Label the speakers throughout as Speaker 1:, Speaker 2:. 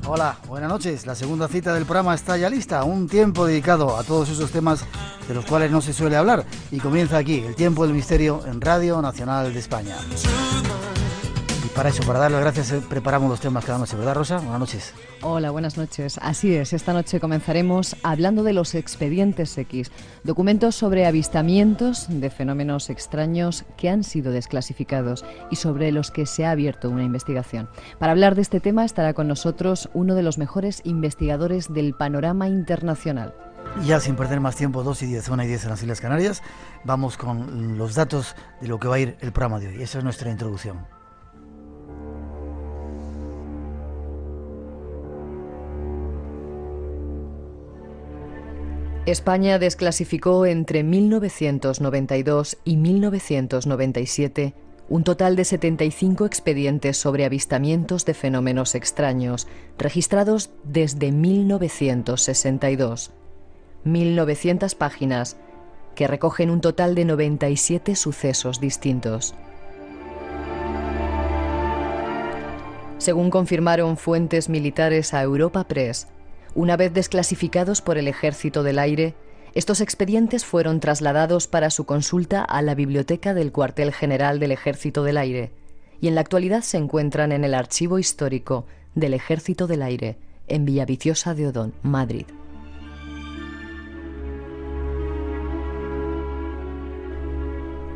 Speaker 1: Hola, buenas noches. La segunda cita del programa está ya lista. Un tiempo dedicado a todos esos temas de los cuales no se suele hablar. Y comienza aquí, el tiempo del misterio en Radio Nacional de España. Y para eso, para dar las gracias, preparamos los temas cada noche, ¿verdad, Rosa? Buenas noches.
Speaker 2: Hola, buenas noches. Así es, esta noche comenzaremos hablando de los expedientes X, documentos sobre avistamientos de fenómenos extraños que han sido desclasificados y sobre los que se ha abierto una investigación. Para hablar de este tema estará con nosotros uno de los mejores investigadores del panorama internacional.
Speaker 1: Ya sin perder más tiempo, 2:10, 1:10 en las Islas Canarias, vamos con los datos de lo que va a ir el programa de hoy. Esa es nuestra introducción.
Speaker 2: España desclasificó entre 1992 y 1997 un total de 75 expedientes sobre avistamientos de fenómenos extraños, registrados desde 1962. 1.900 páginas que recogen un total de 97 sucesos distintos. Según confirmaron fuentes militares a Europa Press, una vez desclasificados por el Ejército del Aire, estos expedientes fueron trasladados para su consulta a la biblioteca del Cuartel General del Ejército del Aire y en la actualidad se encuentran en el Archivo Histórico del Ejército del Aire, en Villaviciosa de Odón, Madrid.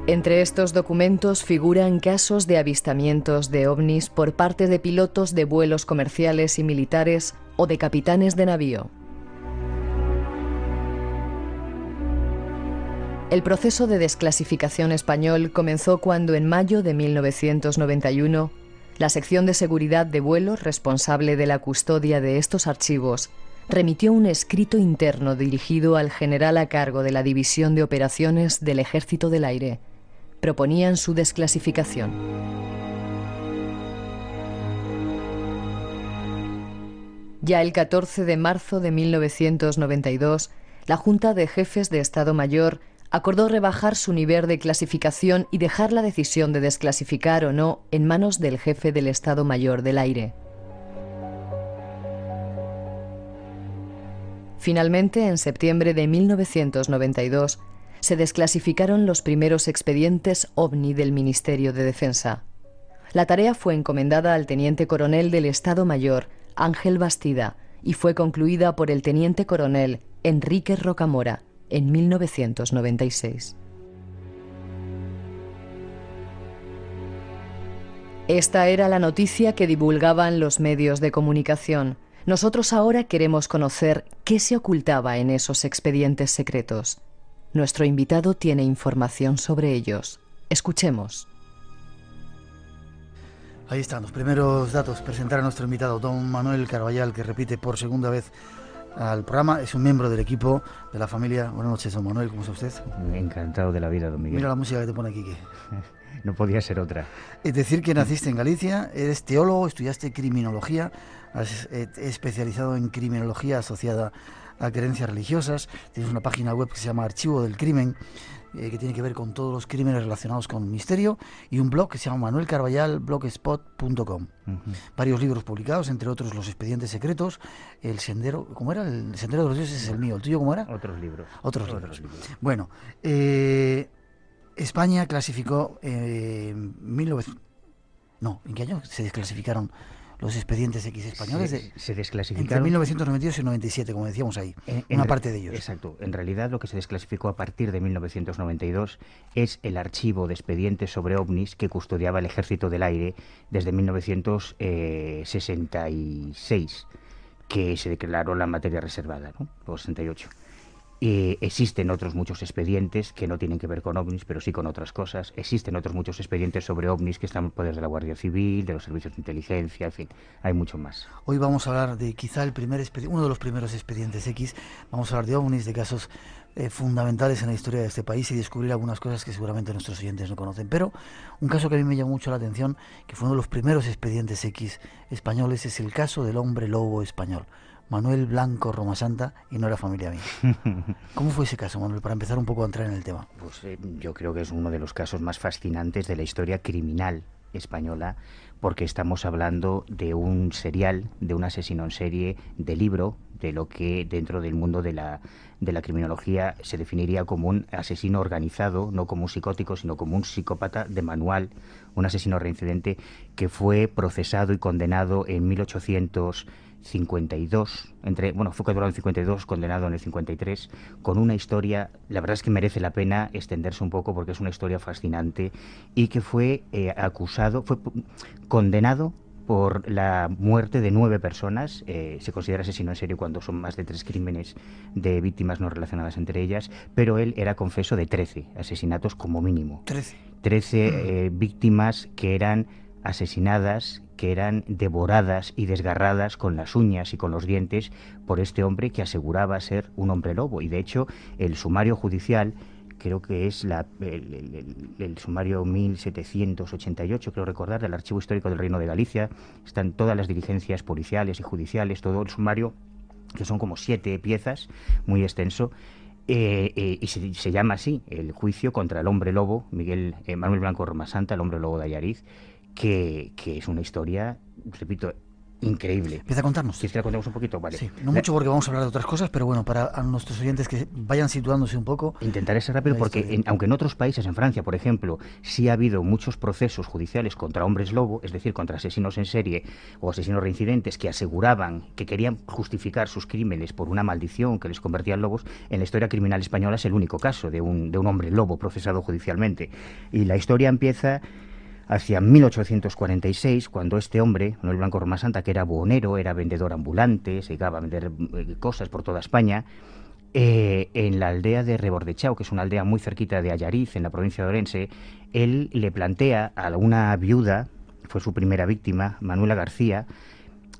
Speaker 2: Entre estos documentos figuran casos de avistamientos de ovnis por parte de pilotos de vuelos comerciales y militares o de capitanes de navío. El proceso de desclasificación español comenzó cuando en mayo de 1991 la sección de seguridad de vuelo responsable de la custodia de estos archivos remitió un escrito interno dirigido al general a cargo de la División de Operaciones del Ejército del Aire. Proponían su desclasificación. Ya el 14 de marzo de 1992, la Junta de Jefes de Estado Mayor acordó rebajar su nivel de clasificación y dejar la decisión de desclasificar o no en manos del jefe del Estado Mayor del Aire. Finalmente, en septiembre de 1992, se desclasificaron los primeros expedientes OVNI del Ministerio de Defensa. La tarea fue encomendada al teniente coronel del Estado Mayor, Ángel Bastida, y fue concluida por el teniente coronel Enrique Rocamora en 1996. Esta era la noticia que divulgaban los medios de comunicación. Nosotros ahora queremos conocer qué se ocultaba en esos expedientes secretos. Nuestro invitado tiene información sobre ellos. Escuchemos.
Speaker 1: Ahí están los primeros datos. Presentar a nuestro invitado, don Manuel Carballal, que repite por segunda vez al programa. Es un miembro del equipo de la familia. Buenas noches, don Manuel. ¿Cómo está usted?
Speaker 3: Encantado de la vida, don Miguel.
Speaker 1: Mira la música que te pone aquí.
Speaker 3: No podía ser otra.
Speaker 1: Es decir, que naciste en Galicia, eres teólogo, estudiaste criminología, has especializado en criminología asociada a creencias religiosas. Tienes una página web que se llama Archivo del Crimen, que tiene que ver con todos los crímenes relacionados con el misterio, y un blog que se llama Manuel Carballal, blogspot.com. Varios libros publicados, entre otros Los Expedientes Secretos, El Sendero, ¿cómo era? El Sendero de los Dioses es el mío, ¿el tuyo cómo era?
Speaker 3: Otros libros.
Speaker 1: Otros libros. Bueno, España clasificó ¿en qué año se desclasificaron los expedientes X españoles?
Speaker 3: Se desclasificaron
Speaker 1: entre 1992 y 97, como decíamos ahí, una parte de ellos.
Speaker 3: Exacto. En realidad lo que se desclasificó a partir de 1992 es el archivo de expedientes sobre ovnis que custodiaba el Ejército del Aire desde 1966, que se declaró la materia reservada, ¿no? O 68. Existen otros muchos expedientes que no tienen que ver con ovnis, pero sí con otras cosas. Existen otros muchos expedientes sobre ovnis que están en poder de la Guardia Civil, de los servicios de inteligencia, en fin, hay mucho más.
Speaker 1: Hoy vamos a hablar de quizá uno de los primeros expedientes X. Vamos a hablar de ovnis, de casos fundamentales en la historia de este país y descubrir algunas cosas que seguramente nuestros oyentes no conocen. Pero un caso que a mí me llamó mucho la atención, que fue uno de los primeros expedientes X españoles, es el caso del hombre lobo español. Manuel Blanco Romasanta, y no era familia mía. ¿Cómo fue ese caso, Manuel, para empezar un poco a entrar en el tema?
Speaker 3: Pues yo creo que es uno de los casos más fascinantes de la historia criminal española, porque estamos hablando de un serial, de un asesino en serie de libro, de lo que dentro del mundo de la criminología se definiría como un asesino organizado, no como un psicótico, sino como un psicópata de manual, un asesino reincidente que fue procesado y condenado en 1852, fue capturado en 52, condenado en el 53, con una historia, la verdad es que merece la pena extenderse un poco porque es una historia fascinante, y que fue fue condenado por la muerte de 9 personas. Se considera asesino en serio cuando son más de 3 crímenes de víctimas no relacionadas entre ellas, pero él era confeso de 13 asesinatos como mínimo. 13 víctimas que eran asesinadas, que eran devoradas y desgarradas con las uñas y con los dientes por este hombre que aseguraba ser un hombre lobo. Y de hecho, el sumario judicial, creo que es el sumario 1788, creo recordar, del Archivo Histórico del Reino de Galicia, están todas las diligencias policiales y judiciales, todo el sumario, que son como 7 piezas, muy extenso, y se llama así, el juicio contra el hombre lobo, Manuel Blanco Romasanta, el hombre lobo de Allariz, que es una historia, repito, increíble.
Speaker 1: Empieza a contarnos.
Speaker 3: ¿Quieres que la contemos un poquito? Vale.
Speaker 1: Sí, no mucho porque vamos a hablar de otras cosas, pero bueno, para a nuestros oyentes que vayan situándose un poco.
Speaker 3: Intentaré ser rápido porque, aunque en otros países, en Francia, por ejemplo, sí ha habido muchos procesos judiciales contra hombres lobo, es decir, contra asesinos en serie o asesinos reincidentes que aseguraban que querían justificar sus crímenes por una maldición que les convertía en lobos, en la historia criminal española es el único caso de un hombre lobo procesado judicialmente. Y la historia empieza hacia 1846, cuando este hombre, Manuel Blanco Romasanta, que era buhonero, era vendedor ambulante, se dedicaba a vender cosas por toda España, en la aldea de Rebordechao, que es una aldea muy cerquita de Allariz, en la provincia de Orense, él le plantea a una viuda, fue su primera víctima, Manuela García,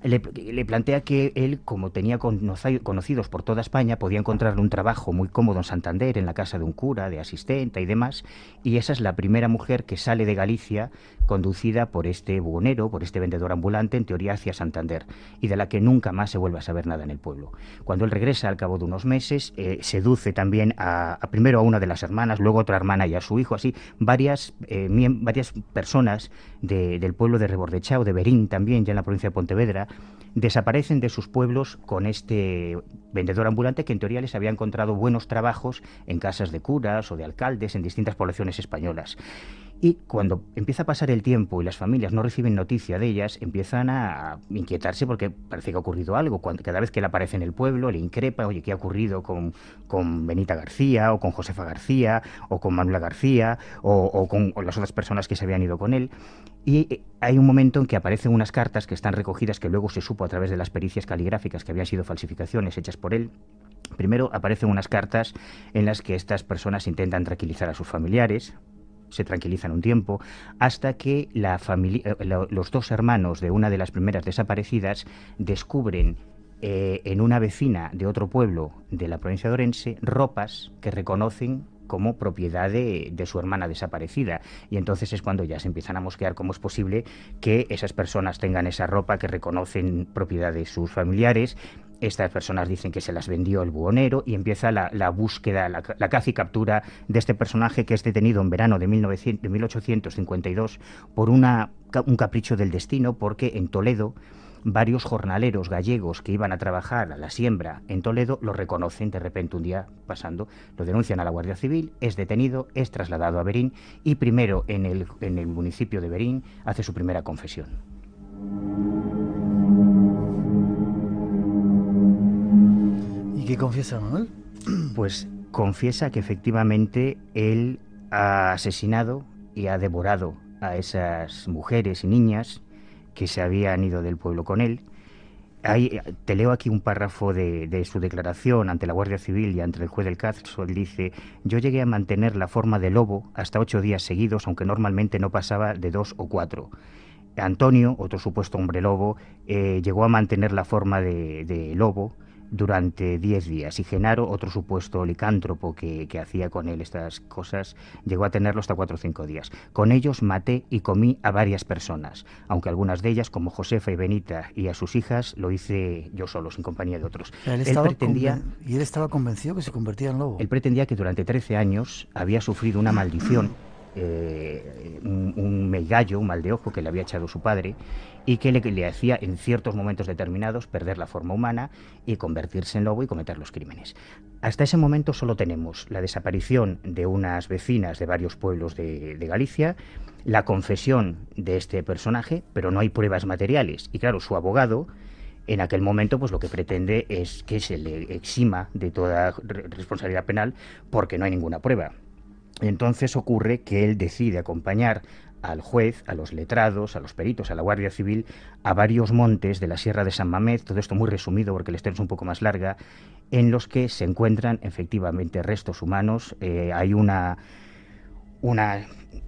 Speaker 3: le plantea que él, como tenía conocidos por toda España, podía encontrarle un trabajo muy cómodo en Santander, en la casa de un cura, de asistenta y demás, y esa es la primera mujer que sale de Galicia conducida por este buhonero, por este vendedor ambulante, en teoría hacia Santander, y de la que nunca más se vuelve a saber nada en el pueblo. Cuando él regresa al cabo de unos meses, seduce también primero a una de las hermanas, luego a otra hermana y a su hijo, así varias personas del pueblo de Rebordechao, de Berín también, ya en la provincia de Pontevedra, desaparecen de sus pueblos con este vendedor ambulante que en teoría les había encontrado buenos trabajos en casas de curas o de alcaldes en distintas poblaciones españolas. Y cuando empieza a pasar el tiempo y las familias no reciben noticia de ellas, empiezan a inquietarse porque parece que ha ocurrido algo. Cada vez que él aparece en el pueblo, le increpa, oye, ¿qué ha ocurrido con Benita García, o con Josefa García, o con Manuela García, o con las otras personas que se habían ido con él? Y hay un momento en que aparecen unas cartas que están recogidas, que luego se supo a través de las pericias caligráficas que habían sido falsificaciones hechas por él. Primero aparecen unas cartas en las que estas personas intentan tranquilizar a sus familiares, se tranquilizan un tiempo, hasta que los 2 hermanos de una de las primeras desaparecidas descubren en una vecina de otro pueblo de la provincia de Orense ropas que reconocen como propiedad de su hermana desaparecida. Y entonces es cuando ya se empiezan a mosquear cómo es posible que esas personas tengan esa ropa que reconocen propiedad de sus familiares. Estas personas dicen que se las vendió el buhonero y empieza la búsqueda, la caza y captura de este personaje, que es detenido en verano de 1852 por un capricho del destino, porque en Toledo varios jornaleros gallegos que iban a trabajar a la siembra en Toledo lo reconocen de repente un día pasando, lo denuncian a la Guardia Civil, es detenido, es trasladado a Berín y primero en el municipio de Berín hace su primera confesión.
Speaker 1: ¿Y qué confiesa, Manuel?
Speaker 3: Pues confiesa que efectivamente él ha asesinado y ha devorado a esas mujeres y niñas que se habían ido del pueblo con él. Te leo aquí un párrafo de su declaración ante la Guardia Civil y ante el juez del caso. Él dice: yo llegué a mantener la forma de lobo hasta 8 días seguidos, aunque normalmente no pasaba de 2 o 4. Antonio, otro supuesto hombre lobo, llegó a mantener la forma de lobo durante 10 días. Y Genaro, otro supuesto licántropo que hacía con él estas cosas, llegó a tenerlo hasta 4 o 5 días. Con ellos maté y comí a varias personas, aunque algunas de ellas, como Josefa y Benita y a sus hijas, lo hice yo solo, sin compañía de otros.
Speaker 1: Él estaba convencido que se convertía en lobo.
Speaker 3: Él pretendía que durante 13 años había sufrido una maldición un meigallo, un mal de ojo que le había echado su padre y que le hacía en ciertos momentos determinados perder la forma humana y convertirse en lobo y cometer los crímenes. Hasta ese momento solo tenemos la desaparición de unas vecinas de varios pueblos de Galicia, la confesión de este personaje, pero no hay pruebas materiales. Y claro, su abogado en aquel momento pues lo que pretende es que se le exima de toda responsabilidad penal porque no hay ninguna prueba. Entonces ocurre que él decide acompañar al juez, a los letrados, a los peritos, a la Guardia Civil, a varios montes de la Sierra de San Mamés, todo esto muy resumido porque la historia es un poco más larga, en los que se encuentran efectivamente restos humanos. Hay una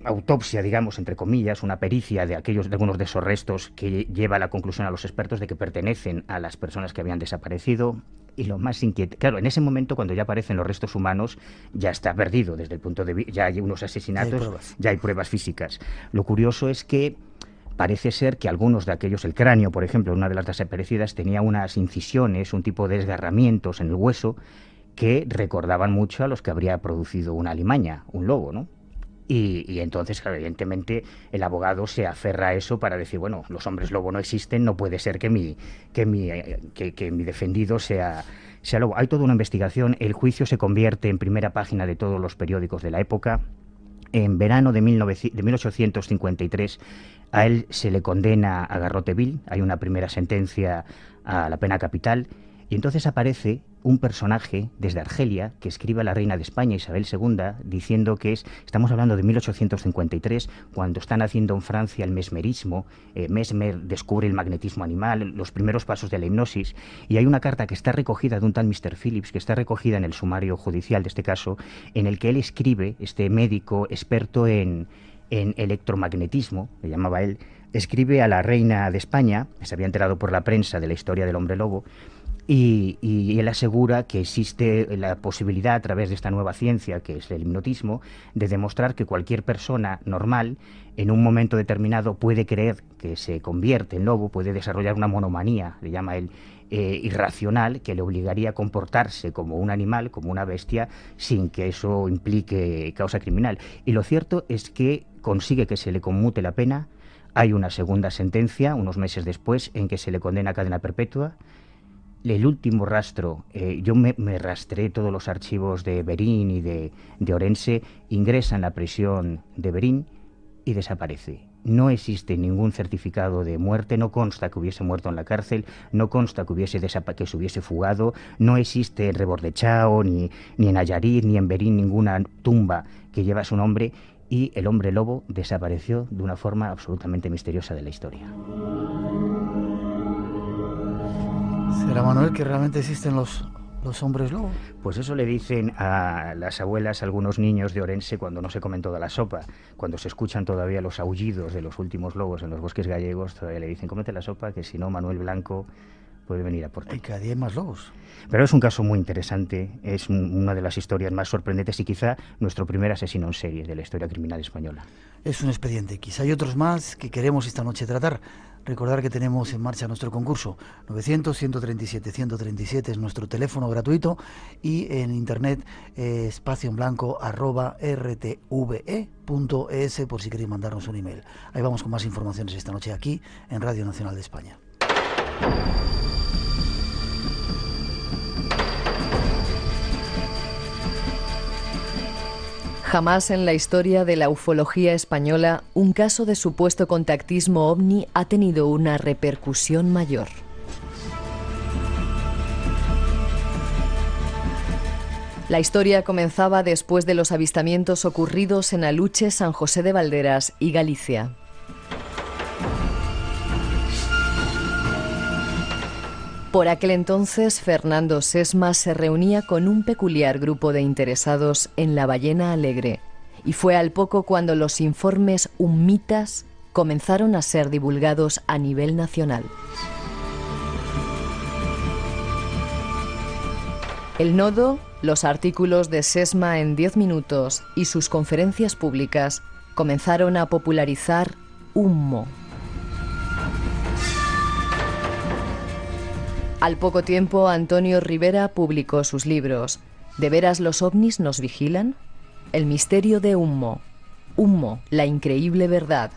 Speaker 3: autopsia, digamos, entre comillas, una pericia de algunos de esos restos que lleva a la conclusión a los expertos de que pertenecen a las personas que habían desaparecido. Y lo más inquietante, claro, en ese momento cuando ya aparecen los restos humanos ya está perdido desde el punto de vista, ya hay unos asesinatos, ya hay pruebas físicas. Lo curioso es que parece ser que algunos de aquellos, el cráneo, por ejemplo, una de las desaparecidas tenía unas incisiones, un tipo de desgarramientos en el hueso que recordaban mucho a los que habría producido una alimaña, un lobo, ¿no? Y entonces, claro, evidentemente, el abogado se aferra a eso para decir, bueno, los hombres lobo no existen, no puede ser que mi defendido sea lobo. Hay toda una investigación, el juicio se convierte en primera página de todos los periódicos de la época. En verano de 1853 a él se le condena a garrote vil, hay una primera sentencia a la pena capital, y entonces aparece un personaje desde Argelia que escribe a la reina de España, Isabel II, diciendo que estamos hablando de 1853, cuando están haciendo en Francia el mesmerismo, Mesmer descubre el magnetismo animal, los primeros pasos de la hipnosis, y hay una carta que está recogida de un tal Mr. Phillips, que está recogida en el sumario judicial de este caso, en el que él escribe, este médico experto en electromagnetismo, le llamaba él, escribe a la reina de España, que se había enterado por la prensa de la historia del hombre lobo, y él asegura que existe la posibilidad, a través de esta nueva ciencia, que es el hipnotismo, de demostrar que cualquier persona normal, en un momento determinado, puede creer que se convierte en lobo, puede desarrollar una monomanía, le llama él, irracional, que le obligaría a comportarse como un animal, como una bestia, sin que eso implique causa criminal. Y lo cierto es que consigue que se le conmute la pena. Hay una segunda sentencia, unos meses después, en que se le condena a cadena perpetua. El último rastro, yo me rastré todos los archivos de Berín y de Orense, ingresa en la prisión de Berín y desaparece. No existe ningún certificado de muerte, no consta que hubiese muerto en la cárcel, no consta que se hubiese fugado, no existe en Rebordechao, ni en Ayarit, ni en Berín ninguna tumba que lleva su nombre, y el hombre lobo desapareció de una forma absolutamente misteriosa de la historia.
Speaker 1: ¿Será, Manuel, que realmente existen los hombres lobo?
Speaker 3: Pues eso le dicen a las abuelas a algunos niños de Orense cuando no se comen toda la sopa. Cuando se escuchan todavía los aullidos de los últimos lobos en los bosques gallegos, todavía le dicen, cómete la sopa, que si no, Manuel Blanco puede venir a por ti.
Speaker 1: Y cada día hay más lobos.
Speaker 3: Pero es un caso muy interesante, es una de las historias más sorprendentes y quizá nuestro primer asesino en serie de la historia criminal española.
Speaker 1: Es un expediente X. Hay otros más que queremos esta noche tratar. Recordar que tenemos en marcha nuestro concurso 900-137-137 es nuestro teléfono gratuito, y en internet espacio-en-blanco@rtve.es por si queréis mandarnos un email. Ahí vamos con más informaciones esta noche aquí en Radio Nacional de España.
Speaker 2: Jamás en la historia de la ufología española un caso de supuesto contactismo ovni ha tenido una repercusión mayor. La historia comenzaba después de los avistamientos ocurridos en Aluche, San José de Valderas y Galicia. Por aquel entonces, Fernando Sesma se reunía con un peculiar grupo de interesados en la Ballena Alegre, y fue al poco cuando los informes hummitas comenzaron a ser divulgados a nivel nacional. El Nodo, los artículos de Sesma en 10 minutos y sus conferencias públicas comenzaron a popularizar Hummo. Al poco tiempo, Antonio Rivera publicó sus libros ¿De veras los ovnis nos vigilan? El misterio de Hummo, Humo, la increíble verdad,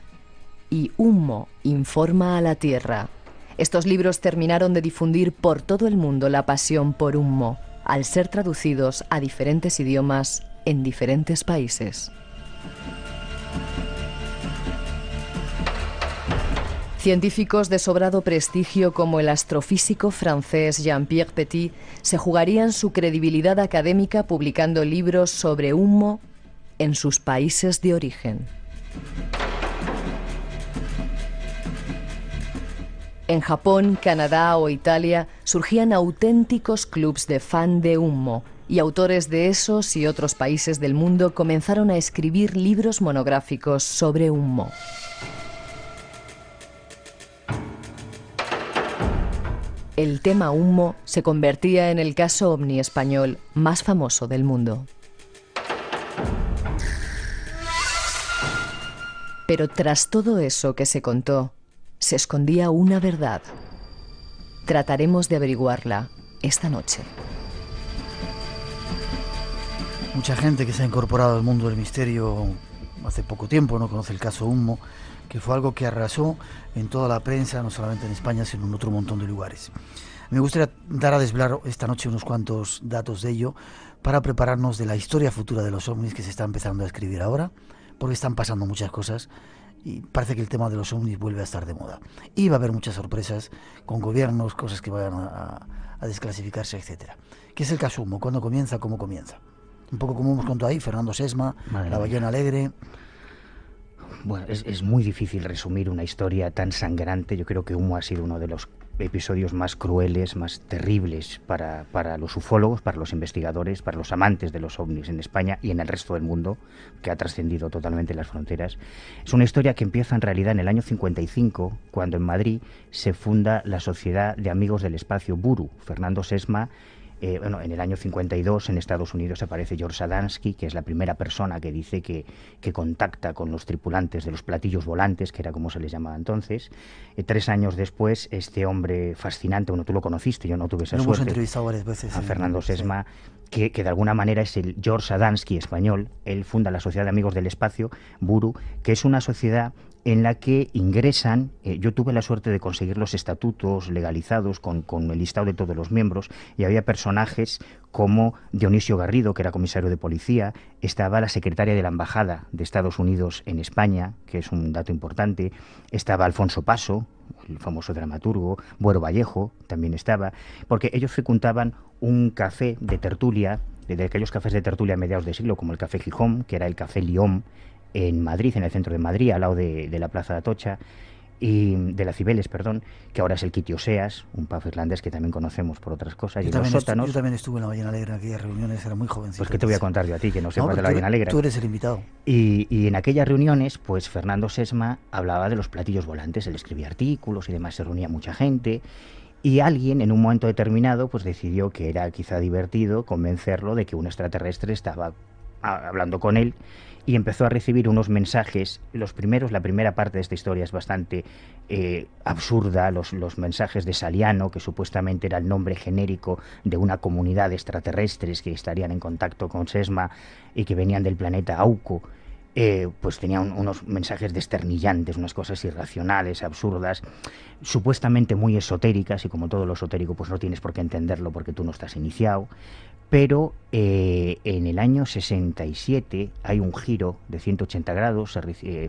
Speaker 2: y Humo informa a la Tierra. Estos libros terminaron de difundir por todo el mundo la pasión por Humo, al ser traducidos a diferentes idiomas en diferentes países. Científicos de sobrado prestigio como el astrofísico francés Jean-Pierre Petit se jugarían su credibilidad académica publicando libros sobre Humo en sus países de origen. En Japón, Canadá o Italia surgían auténticos clubs de fan de Humo, y autores de esos y otros países del mundo comenzaron a escribir libros monográficos sobre Humo. El tema Humo se convertía en el caso ovni español más famoso del mundo. Pero tras todo eso que se contó, se escondía una verdad. Trataremos de averiguarla esta noche.
Speaker 1: Mucha gente que se ha incorporado al mundo del misterio hace poco tiempo no conoce el caso Humo, que fue algo que arrasó en toda la prensa, no solamente en España, sino en otro montón de lugares. Me gustaría dar a desvelar esta noche unos cuantos datos de ello para prepararnos de la historia futura de los ovnis que se está empezando a escribir ahora, porque están pasando muchas cosas y parece que el tema de los ovnis vuelve a estar de moda. Y va a haber muchas sorpresas con gobiernos, cosas que vayan a desclasificarse, etcétera. ¿Qué es el caso Humo? ¿Cuándo comienza? ¿Cómo comienza? Un poco como hemos contado ahí, Fernando Sesma, La Ballena Alegre.
Speaker 3: Bueno, es muy difícil resumir una historia tan sangrante. Yo creo que Humo ha sido uno de los episodios más crueles, más terribles para los ufólogos, para los investigadores, para los amantes de los ovnis en España y en el resto del mundo, que ha trascendido totalmente las fronteras. Es una historia que empieza en realidad en el año 55, cuando en Madrid se funda la Sociedad de Amigos del Espacio Buru. Fernando Sesma, en el año 52 en Estados Unidos aparece George Adamski, que es la primera persona que dice que contacta con los tripulantes de los platillos volantes, que era como se les llamaba entonces. 3 años después, este hombre fascinante, bueno, tú lo conociste, yo no tuve esa suerte.
Speaker 1: Lo hemos entrevistado varias veces.
Speaker 3: A Fernando Sesma, que de alguna manera es el George Adamski español. Él funda la Sociedad de Amigos del Espacio, Buru, que es una sociedad en la que ingresan, yo tuve la suerte de conseguir los estatutos legalizados con el listado de todos los miembros, y había personajes como Dionisio Garrido, que era comisario de policía, estaba la secretaria de la Embajada de Estados Unidos en España, que es un dato importante, estaba Alfonso Paso, el famoso dramaturgo, Buero Vallejo también estaba, porque ellos frecuentaban un café de tertulia, de aquellos cafés de tertulia a mediados de siglo, como el Café Gijón, que era el Café Lión, en Madrid, en el centro de Madrid, al lado de la Plaza de Atocha, y de la Cibeles, perdón, que ahora es el Quitioseas, un pub irlandés que también conocemos por otras cosas.
Speaker 1: Yo también estuve en la Ballena Alegre en aquellas reuniones, era muy jovencito.
Speaker 3: Pues qué te voy a contar yo a ti, que no sepas de la Ballena Alegre.
Speaker 1: Tú eres el invitado.
Speaker 3: Y en aquellas reuniones, pues Fernando Sesma hablaba de los platillos volantes, él escribía artículos y demás, se reunía mucha gente, y alguien en un momento determinado pues decidió que era quizá divertido convencerlo de que un extraterrestre estaba hablando con él, y empezó a recibir unos mensajes. La primera parte de esta historia es bastante absurda, los mensajes de Saliano, que supuestamente era el nombre genérico de una comunidad de extraterrestres que estarían en contacto con Sesma y que venían del planeta Auco. Pues tenían unos mensajes desternillantes, unas cosas irracionales, absurdas, supuestamente muy esotéricas, y como todo lo esotérico pues no tienes por qué entenderlo porque tú no estás iniciado. Pero en el año 67 hay un giro de 180 grados.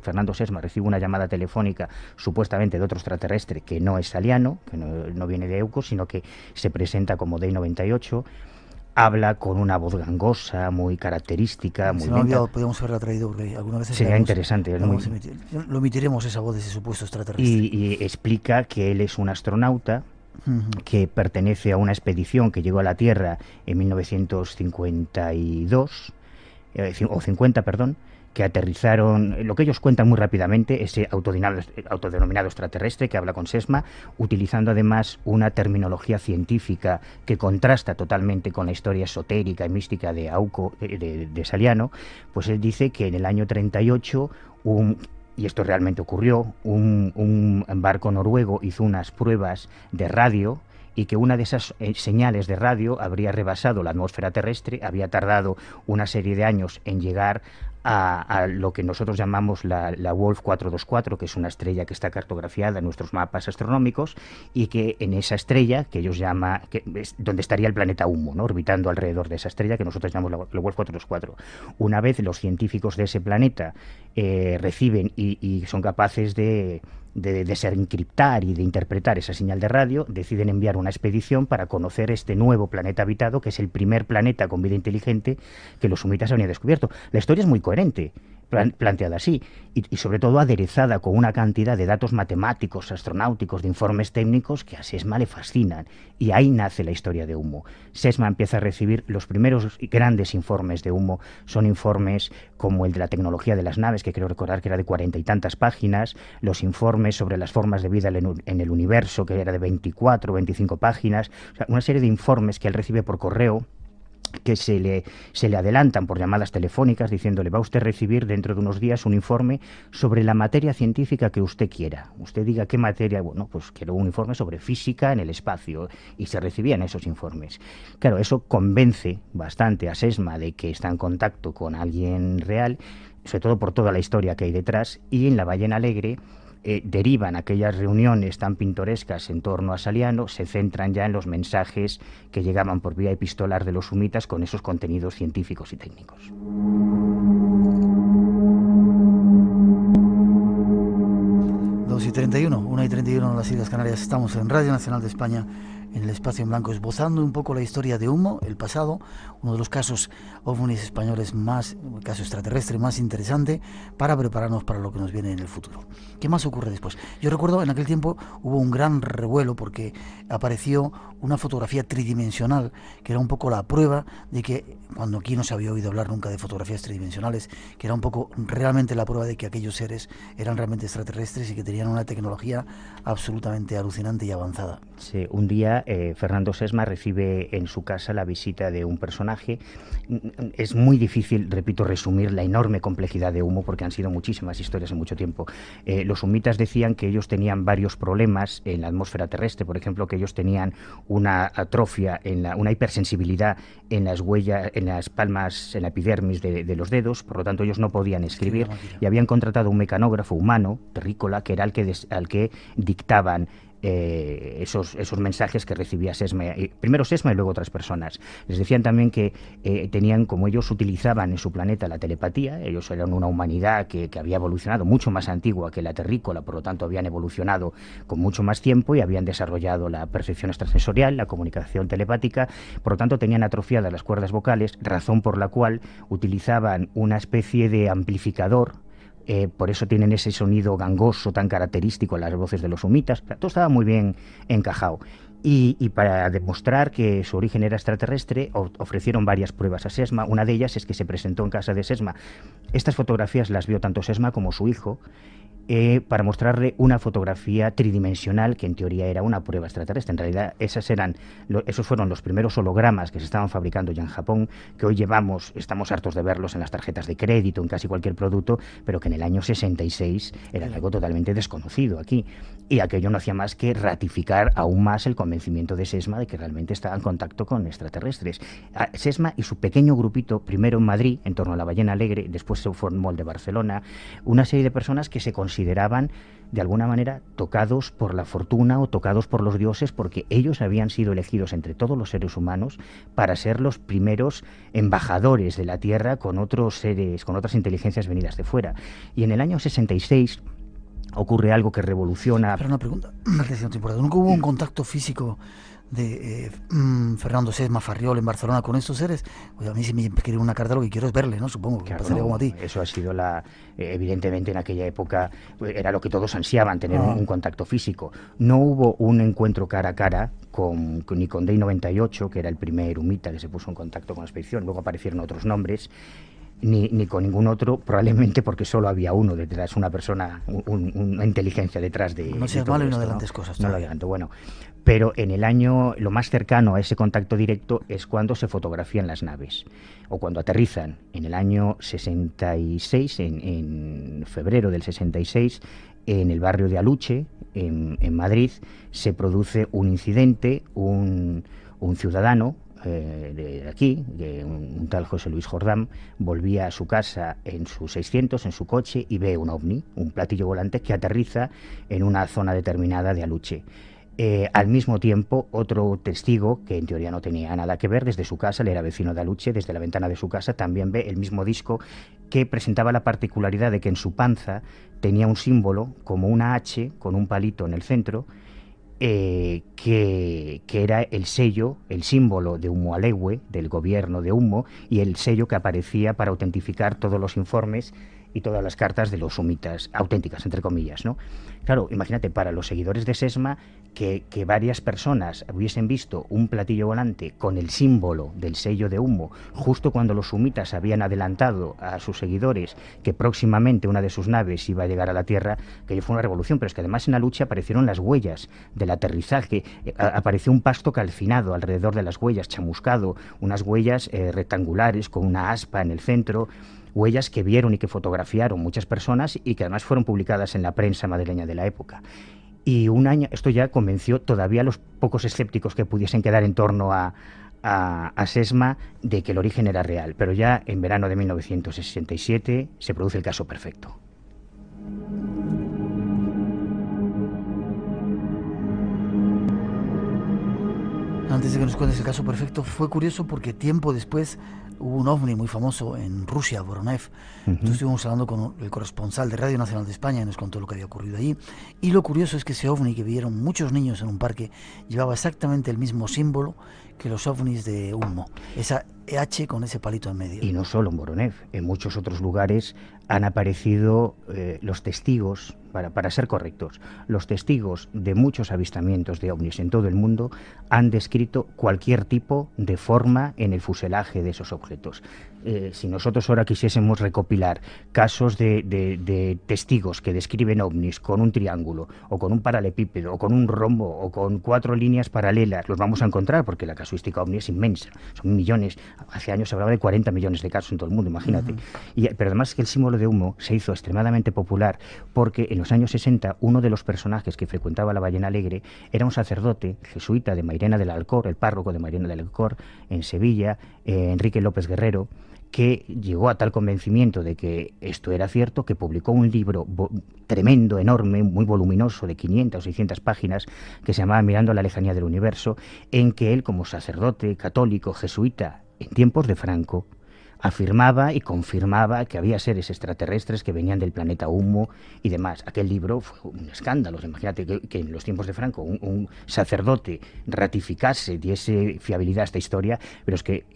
Speaker 3: Fernando Sesma recibe una llamada telefónica supuestamente de otro extraterrestre que no es Saliano, que no viene de Euco, sino que se presenta como Day 98. Habla con una voz gangosa, muy característica, muy lenta.
Speaker 1: Podríamos haberla traído porque alguna vez
Speaker 3: sería interesante.
Speaker 1: Lo emitiremos, esa voz de ese supuesto extraterrestre.
Speaker 3: Y explica que él es un astronauta que pertenece a una expedición que llegó a la Tierra en 1952, o 50, perdón, que aterrizaron, lo que ellos cuentan muy rápidamente, ese autodenominado extraterrestre que habla con Sesma, utilizando además una terminología científica que contrasta totalmente con la historia esotérica y mística de Auco, de Saliano. Pues él dice que en el año 38 y esto realmente ocurrió, un barco noruego hizo unas pruebas de radio, y que una de esas señales de radio habría rebasado la atmósfera terrestre, había tardado una serie de años en llegar a lo que nosotros llamamos la Wolf 424, que es una estrella que está cartografiada en nuestros mapas astronómicos, y que en esa estrella, que ellos llaman, que es donde estaría el planeta Humo, ¿no?, orbitando alrededor de esa estrella, que nosotros llamamos la Wolf 424. Una vez los científicos de ese planeta reciben y son capaces de desencriptar y de interpretar esa señal de radio, deciden enviar una expedición para conocer este nuevo planeta habitado, que es el primer planeta con vida inteligente que los sumitas habían descubierto. La historia es muy coherente, planteada así, y sobre todo aderezada con una cantidad de datos matemáticos, astronáuticos, de informes técnicos que a SESMA le fascinan. Y ahí nace la historia de Humo. SESMA empieza a recibir los primeros grandes informes de Humo, son informes como el de la tecnología de las naves, que creo recordar que era de 40 y tantas páginas, los informes sobre las formas de vida en el universo, que era de 24 o 25 páginas, o sea, una serie de informes que él recibe por correo, que se le adelantan por llamadas telefónicas diciéndole: va usted a recibir dentro de unos días un informe sobre la materia científica que usted quiera. Usted diga qué materia. Bueno, pues quiero un informe sobre física en el espacio, y se recibían esos informes. Claro, eso convence bastante a SESMA de que está en contacto con alguien real, sobre todo por toda la historia que hay detrás, y en la Ballena Alegre derivan aquellas reuniones tan pintorescas en torno a Saliano, se centran ya en los mensajes que llegaban por vía epistolar de los sumitas con esos contenidos científicos y técnicos.
Speaker 1: 2:31, 1:31 en las Islas Canarias. Estamos en Radio Nacional de España, en el Espacio en Blanco, esbozando un poco la historia de Humo, el pasado, uno de los casos ovnis españoles más, caso extraterrestre más interesante, para prepararnos para lo que nos viene en el futuro. ¿Qué más ocurre después? Yo recuerdo, en aquel tiempo hubo un gran revuelo porque apareció una fotografía tridimensional, que era un poco la prueba de que, cuando aquí no se había oído hablar nunca de fotografías tridimensionales, que era un poco realmente la prueba de que aquellos seres eran realmente extraterrestres y que tenían una tecnología absolutamente alucinante y avanzada.
Speaker 3: Sí, un día Fernando Sesma recibe en su casa la visita de un personaje. Es muy difícil, repito, resumir la enorme complejidad de Humo, porque han sido muchísimas historias en mucho tiempo. Los humitas decían que ellos tenían varios problemas en la atmósfera terrestre, por ejemplo, que ellos tenían una atrofia, una hipersensibilidad en las huellas, en las palmas, en la epidermis de los dedos, por lo tanto ellos no podían escribir, y habían contratado un mecanógrafo humano, terrícola, que era al que dictaban esos mensajes que recibía SESMA, primero SESMA y luego otras personas. Les decían también que tenían, como ellos utilizaban en su planeta la telepatía, ellos eran una humanidad que había evolucionado, mucho más antigua que la terrícola, por lo tanto habían evolucionado con mucho más tiempo y habían desarrollado la percepción extrasensorial, la comunicación telepática, por lo tanto tenían atrofiadas las cuerdas vocales, razón por la cual utilizaban una especie de amplificador. Por eso tienen ese sonido gangoso tan característico en las voces de los humitas. O sea, todo estaba muy bien encajado. Y para demostrar que su origen era extraterrestre, ofrecieron varias pruebas a SESMA. Una de ellas es que se presentó en casa de SESMA. Estas fotografías las vio tanto SESMA como su hijo, para mostrarle una fotografía tridimensional que en teoría era una prueba extraterrestre. En realidad esos fueron los primeros hologramas que se estaban fabricando ya en Japón, que hoy estamos hartos de verlos en las tarjetas de crédito, en casi cualquier producto, pero que en el año 66 eran algo totalmente desconocido aquí. Y aquello no hacía más que ratificar aún más el convencimiento de SESMA de que realmente estaba en contacto con extraterrestres. SESMA y su pequeño grupito, primero en Madrid, en torno a la Ballena Alegre, después se formó el de Barcelona, una serie de personas que se consideraban de alguna manera tocados por la fortuna o tocados por los dioses, porque ellos habían sido elegidos entre todos los seres humanos para ser los primeros embajadores de la Tierra con otros seres, con otras inteligencias venidas de fuera. Y en el año 66 ocurre algo que revoluciona.
Speaker 1: Pero una pregunta, ¿nunca hubo un contacto físico de Fernando Sesma Farriol en Barcelona con estos seres? Pues a mí, si me escribe una carta, lo que quiero es verle, ¿no? Supongo que
Speaker 3: claro,
Speaker 1: pasaría como a ti.
Speaker 3: Eso ha sido evidentemente en aquella época era lo que todos ansiaban, tener un contacto físico. No hubo un encuentro cara a cara ni con Day 98, que era el primer humita que se puso en contacto con la expedición. Luego aparecieron otros nombres. Ni con ningún otro, probablemente porque solo había uno detrás, una persona, una inteligencia detrás de.
Speaker 1: No seas malo y no adelantes cosas.
Speaker 3: No lo adelanto, bueno. Pero en el año, lo más cercano a ese contacto directo es cuando se fotografían las naves, o cuando aterrizan. En el año 66, en febrero del 66, en el barrio de Aluche, en Madrid, se produce un incidente, un ciudadano de aquí, un tal José Luis Jordán, volvía a su casa en su 600, en su coche, y ve un ovni, un platillo volante que aterriza en una zona determinada de Aluche. Al mismo tiempo, otro testigo, que en teoría no tenía nada que ver, desde su casa, él era vecino de Aluche, desde la ventana de su casa también ve el mismo disco, que presentaba la particularidad de que en su panza tenía un símbolo como una H con un palito en el centro, que era el sello, el símbolo de Humo Alegüe, del gobierno de Humo, y el sello que aparecía para autentificar todos los informes y todas las cartas de los sumitas, auténticas, entre comillas, ¿no? Claro, imagínate, para los seguidores de Sesma, que varias personas hubiesen visto un platillo volante con el símbolo del sello de Humo, justo cuando los sumitas habían adelantado a sus seguidores que próximamente una de sus naves iba a llegar a la Tierra, que fue una revolución. Pero es que además en la lucha aparecieron las huellas del aterrizaje, apareció un pasto calcinado alrededor de las huellas, chamuscado, unas huellas rectangulares con una aspa en el centro, huellas que vieron y que fotografiaron muchas personas y que además fueron publicadas en la prensa madrileña de la época. Y un año, esto ya convenció todavía a los pocos escépticos que pudiesen quedar en torno a Sesma de que el origen era real. Pero ya en verano de 1967 se produce el caso perfecto.
Speaker 1: Antes de que nos cuentes el caso perfecto, fue curioso porque tiempo después hubo un ovni muy famoso en Rusia, Voronev. Entonces estuvimos hablando con el corresponsal de Radio Nacional de España y nos contó lo que había ocurrido allí. Y lo curioso es que ese ovni que vieron muchos niños en un parque llevaba exactamente el mismo símbolo que los ovnis de Humo, esa H con ese palito en medio.
Speaker 3: Y no solo en Voronev, en muchos otros lugares han aparecido los testigos, para ser correctos, los testigos de muchos avistamientos de ovnis en todo el mundo han descrito cualquier tipo de forma en el fuselaje de esos objetos. Si nosotros ahora quisiésemos recopilar casos de testigos que describen ovnis con un triángulo, o con un paralelepípedo, o con un rombo, o con 4 líneas paralelas, los vamos a encontrar porque la casuística ovni es inmensa, son millones. Hace años se hablaba de 40 millones de casos en todo el mundo, imagínate. Pero además que el símbolo de Humo se hizo extremadamente popular porque en los años 60 uno de los personajes que frecuentaba la Ballena Alegre era un sacerdote jesuita de Mairena del Alcor, el párroco de Mairena del Alcor, en Sevilla, Enrique López Guerrero, que llegó a tal convencimiento de que esto era cierto, que publicó un libro tremendo, enorme, muy voluminoso, de 500 o 600 páginas, que se llamaba Mirando la lejanía del universo, en que él, como sacerdote católico jesuita en tiempos de Franco, afirmaba y confirmaba que había seres extraterrestres que venían del planeta Humo y demás. Aquel libro fue un escándalo. Imagínate que en los tiempos de Franco un sacerdote ratificase, diese fiabilidad a esta historia, pero es que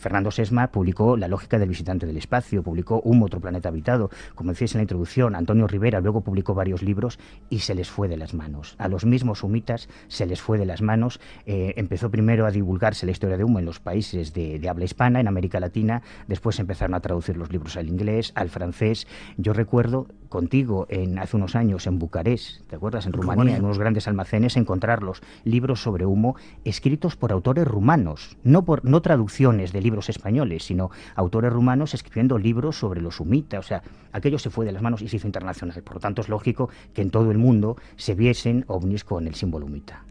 Speaker 3: Fernando Sesma publicó La lógica del visitante del espacio, publicó Humo, otro planeta habitado, como decíais en la introducción. Antonio Rivera luego publicó varios libros y se les fue de las manos. A los mismos humitas se les fue de las manos. Empezó primero a divulgarse la historia de Humo en los países de habla hispana, en América Latina, después empezaron a traducir los libros al inglés, al francés. Yo recuerdo contigo hace unos años en Bucarest, ¿te acuerdas? En Rumanía, en unos grandes almacenes, encontrar los libros sobre Humo escritos por autores rumanos, no traducciones de libros españoles, sino autores rumanos escribiendo libros sobre los humitas. O sea, aquello se fue de las manos y se hizo internacional. Por lo tanto, es lógico que en todo el mundo se viesen ovnis con el símbolo humita.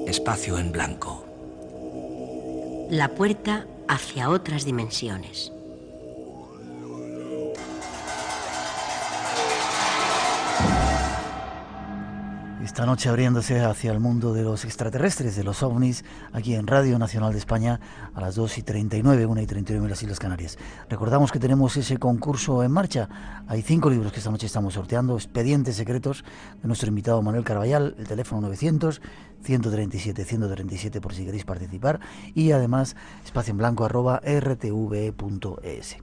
Speaker 4: Espacio en blanco.
Speaker 5: La puerta hacia otras dimensiones.
Speaker 1: Esta noche abriéndose hacia el mundo de los extraterrestres, de los ovnis, aquí en Radio Nacional de España a las 2:39, 1:39 en las Islas Canarias. Recordamos que tenemos ese concurso en marcha. Hay 5 libros que esta noche estamos sorteando, Expedientes Secretos, de nuestro invitado Manuel Carballal, el teléfono 900-137-137 por si queréis participar, y además espacioenblanco@rtve.es.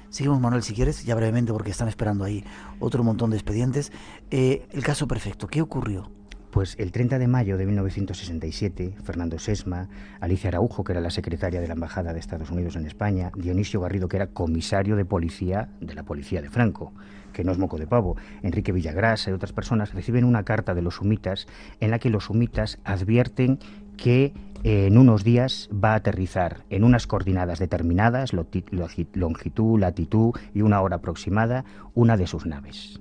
Speaker 1: Seguimos, Manuel, si quieres, ya brevemente, porque están esperando ahí otro montón de expedientes. El caso perfecto, ¿qué ocurrió?
Speaker 3: Pues el 30 de mayo de 1967, Fernando Sesma, Alicia Araujo, que era la secretaria de la Embajada de Estados Unidos en España, Dionisio Garrido, que era comisario de policía de la policía de Franco, que no es moco de pavo, Enrique Villagrasa y otras personas reciben una carta de los humitas en la que los humitas advierten que en unos días va a aterrizar en unas coordenadas determinadas, longitud, latitud y una hora aproximada, una de sus naves.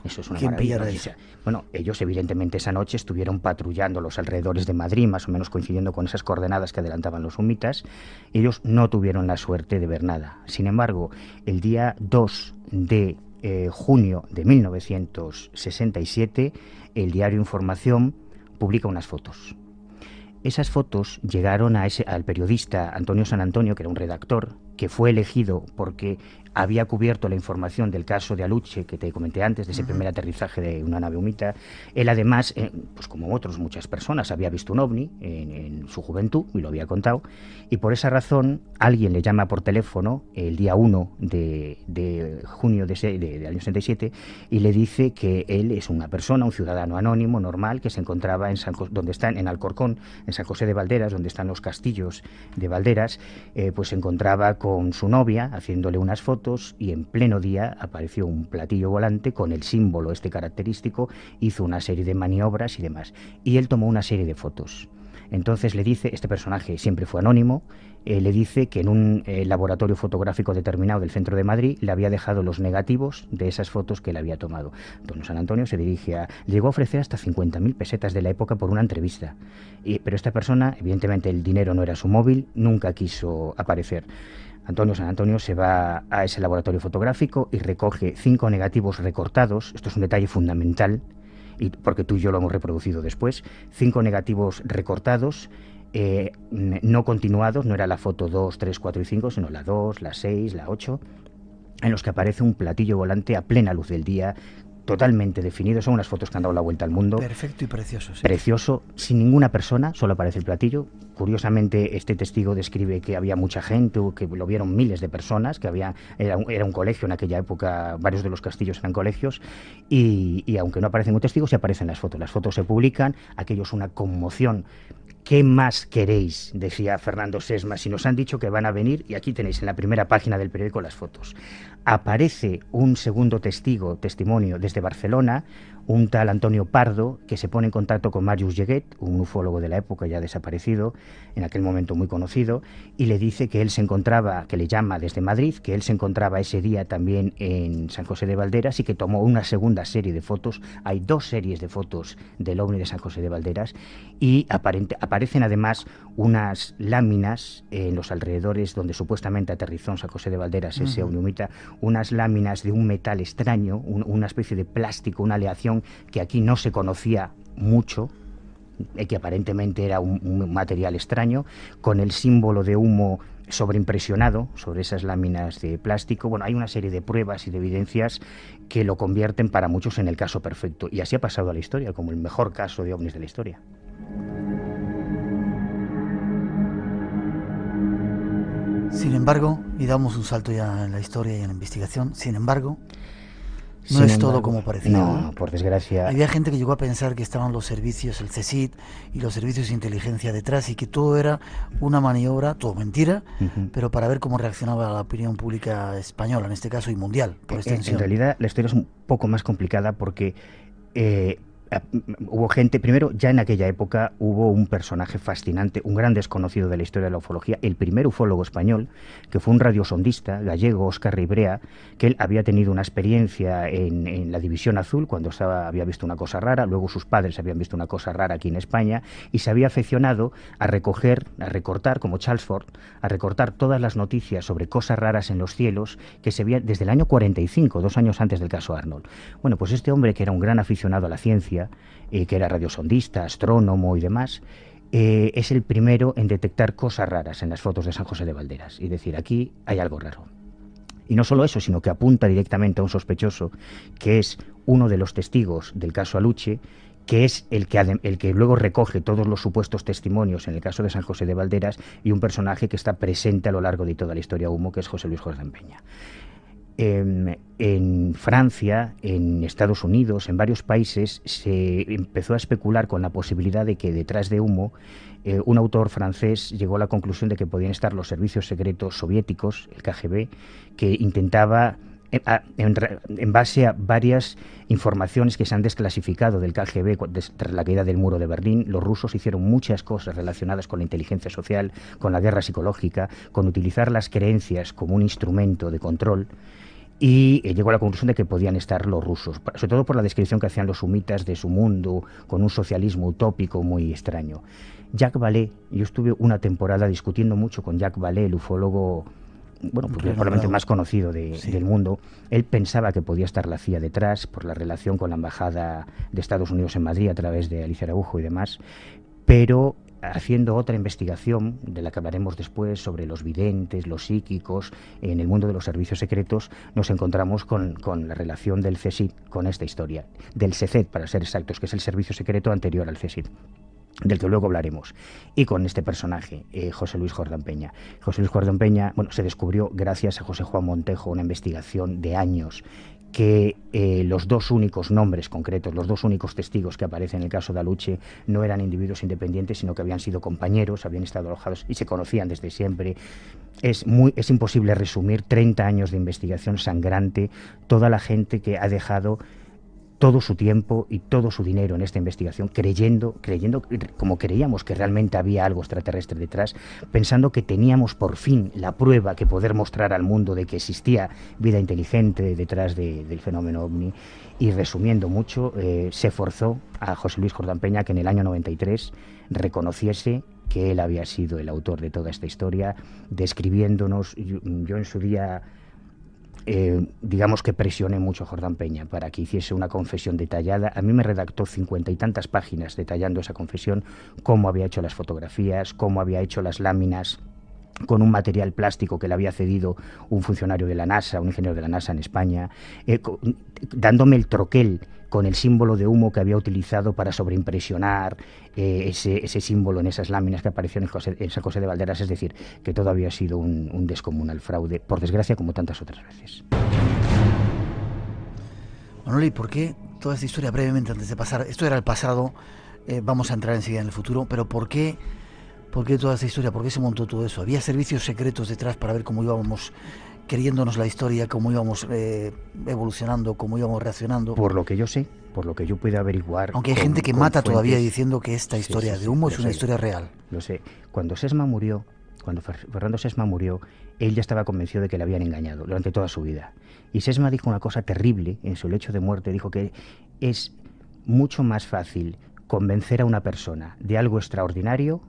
Speaker 3: Eso es una maravilla. Bueno, ellos evidentemente esa noche estuvieron patrullando los alrededores de Madrid, más o menos coincidiendo con esas coordenadas que adelantaban los humitas. Ellos no tuvieron la suerte de ver nada. Sin embargo, el día 2 de junio de 1967, el diario Información publica unas fotos. Esas fotos llegaron al periodista Antonio San Antonio, que era un redactor, que fue elegido porque había cubierto la información del caso de Aluche, que te comenté antes, de ese primer aterrizaje de una nave humita. Él además, pues como otros, muchas personas, había visto un ovni en su juventud, y lo había contado, y por esa razón alguien le llama por teléfono el día 1 de junio del año 67 y le dice que él es una persona, un ciudadano anónimo, normal, que se encontraba en Alcorcón, en San José de Valderas, donde están los castillos de Valderas, pues se encontraba con su novia haciéndole unas fotos, y en pleno día apareció un platillo volante con el símbolo este característico, hizo una serie de maniobras y demás, y él tomó una serie de fotos. Entonces le dice, este personaje siempre fue anónimo, le dice que en un laboratorio fotográfico determinado del centro de Madrid le había dejado los negativos de esas fotos que le había tomado. Don San Antonio se dirige llegó a ofrecer hasta 50.000 pesetas de la época por una entrevista, pero esta persona, evidentemente el dinero no era su móvil, nunca quiso aparecer. Antonio San Antonio se va a ese laboratorio fotográfico y recoge 5 negativos recortados. Esto es un detalle fundamental, porque tú y yo lo hemos reproducido después. 5 negativos recortados, no continuados, no era la foto 2, 3, 4 y 5, sino la 2, la 6, la 8, en los que aparece un platillo volante a plena luz del día, totalmente definido. Son unas fotos que han dado la vuelta al mundo.
Speaker 1: Perfecto y precioso. Sí.
Speaker 3: Precioso, sin ninguna persona, solo aparece el platillo. Curiosamente, este testigo describe que había mucha gente, que lo vieron miles de personas, que era un colegio en aquella época, varios de los castillos eran colegios, y aunque no aparecen un testigo, sí aparecen las fotos. Las fotos se publican, aquello es una conmoción. ¿Qué más queréis?, decía Fernando Sesma, si nos han dicho que van a venir, y aquí tenéis en la primera página del periódico las fotos. Aparece un segundo testimonio desde Barcelona, un tal Antonio Pardo, que se pone en contacto con Marius Lleguet, un ufólogo de la época ya desaparecido, en aquel momento muy conocido, y le dice que él se encontraba, que le llama desde Madrid, que él se encontraba ese día también en San José de Valderas y que tomó una segunda serie de fotos. Hay 2 series de fotos del ovni de San José de Valderas, y aparecen además unas láminas en los alrededores donde supuestamente aterrizó en San José de Valderas ese ovni humita, unas láminas de un metal extraño, una especie de plástico, una aleación que aquí no se conocía mucho, que aparentemente era un material extraño, con el símbolo de humo sobreimpresionado sobre esas láminas de plástico. Bueno, hay una serie de pruebas y de evidencias que lo convierten para muchos en el caso perfecto, y así ha pasado a la historia, como el mejor caso de ovnis de la historia.
Speaker 1: Sin embargo, y damos un salto ya en la historia y en la investigación, sin embargo, no es todo como parecía.
Speaker 3: No, por desgracia.
Speaker 1: Había gente que llegó a pensar que estaban los servicios, el CSIC y los servicios de inteligencia detrás, y que todo era una maniobra, todo mentira, pero para ver cómo reaccionaba la opinión pública española, en este caso, y mundial, por extensión.
Speaker 3: En realidad, la historia es un poco más complicada porque hubo gente, primero, ya en aquella época hubo un personaje fascinante, un gran desconocido de la historia de la ufología, el primer ufólogo español, que fue un radiosondista gallego, Óscar Ribrea, que él había tenido una experiencia en la División Azul, cuando había visto una cosa rara, luego sus padres habían visto una cosa rara aquí en España, y se había aficionado a recortar, como Charles Fort, a recortar todas las noticias sobre cosas raras en los cielos que se veían desde el año 45, 2 años antes del caso Arnold. Bueno, pues este hombre, que era un gran aficionado a la ciencia, que era radiosondista, astrónomo y demás, es el primero en detectar cosas raras en las fotos de San José de Valderas, y decir, aquí hay algo raro. Y no solo eso, sino que apunta directamente a un sospechoso, que es uno de los testigos del caso Aluche, que es el que luego recoge todos los supuestos testimonios en el caso de San José de Valderas, y un personaje que está presente a lo largo de toda la historia humo, que es José Luis Jordán Peña. En Francia, en Estados Unidos, en varios países se empezó a especular con la posibilidad de que detrás de humo un autor francés llegó a la conclusión de que podían estar los servicios secretos soviéticos, el KGB, que intentaba en base a varias informaciones que se han desclasificado del KGB tras la caída del muro de Berlín. Los rusos hicieron muchas cosas relacionadas con la inteligencia social, con la guerra psicológica, con utilizar las creencias como un instrumento de control. Y llegó a la conclusión de que podían estar los rusos, sobre todo por la descripción que hacían los sumitas de su mundo, con un socialismo utópico muy extraño. Jacques Vallée, yo estuve una temporada discutiendo mucho con Jacques Vallée, el ufólogo, bueno, pues probablemente el más conocido del mundo. Él pensaba que podía estar la CIA detrás por la relación con la Embajada de Estados Unidos en Madrid a través de Alicia Araujo y demás, pero haciendo otra investigación, de la que hablaremos después, sobre los videntes, los psíquicos, en el mundo de los servicios secretos, nos encontramos con la relación del CSIC con esta historia, del SECET, para ser exactos, que es el servicio secreto anterior al CSIC, del que luego hablaremos, y con este personaje, José Luis Jordán Peña. José Luis Jordán Peña, bueno, se descubrió gracias a José Juan Montejo, una investigación de años, que los dos únicos nombres concretos, los dos únicos testigos que aparecen en el caso de Aluche no eran individuos independientes, sino que habían sido compañeros, habían estado alojados y se conocían desde siempre. Es imposible resumir 30 años de investigación sangrante, toda la gente que ha dejado todo su tiempo y todo su dinero en esta investigación, creyendo, como creíamos que realmente había algo extraterrestre detrás, pensando que teníamos por fin la prueba que poder mostrar al mundo de que existía vida inteligente detrás del fenómeno OVNI. Y resumiendo mucho, se forzó a José Luis Jordán Peña que en el año 93 reconociese que él había sido el autor de toda esta historia, describiéndonos. Yo en su día, digamos que presioné mucho a Jordán Peña para que hiciese una confesión detallada. A mí me redactó 50 y tantas páginas detallando esa confesión, cómo había hecho las fotografías, cómo había hecho las láminas con un material plástico que le había cedido un funcionario de la NASA, un ingeniero de la NASA en España, dándome el troquel con el símbolo de humo que había utilizado para sobreimpresionar ese símbolo en esas láminas que aparecieron en San José de Valderas. Es decir, que todo había sido un descomunal fraude, por desgracia, como tantas otras veces.
Speaker 1: Manoli, ¿por qué toda esta historia, brevemente antes de pasar? Esto era el pasado, vamos a entrar enseguida en el futuro, pero ¿por qué toda esta historia? ¿Por qué se montó todo eso? ¿Había servicios secretos detrás para ver cómo íbamos creyéndonos la historia, cómo íbamos evolucionando, cómo íbamos reaccionando?
Speaker 3: Por lo que yo sé, por lo que yo pude averiguar...
Speaker 1: Aunque hay gente que mata todavía diciendo que esta historia de humo es una historia real.
Speaker 3: Lo sé. Cuando Fernando Sesma murió, él ya estaba convencido de que le habían engañado durante toda su vida. Y Sesma dijo una cosa terrible en su lecho de muerte. Dijo que es mucho más fácil convencer a una persona de algo extraordinario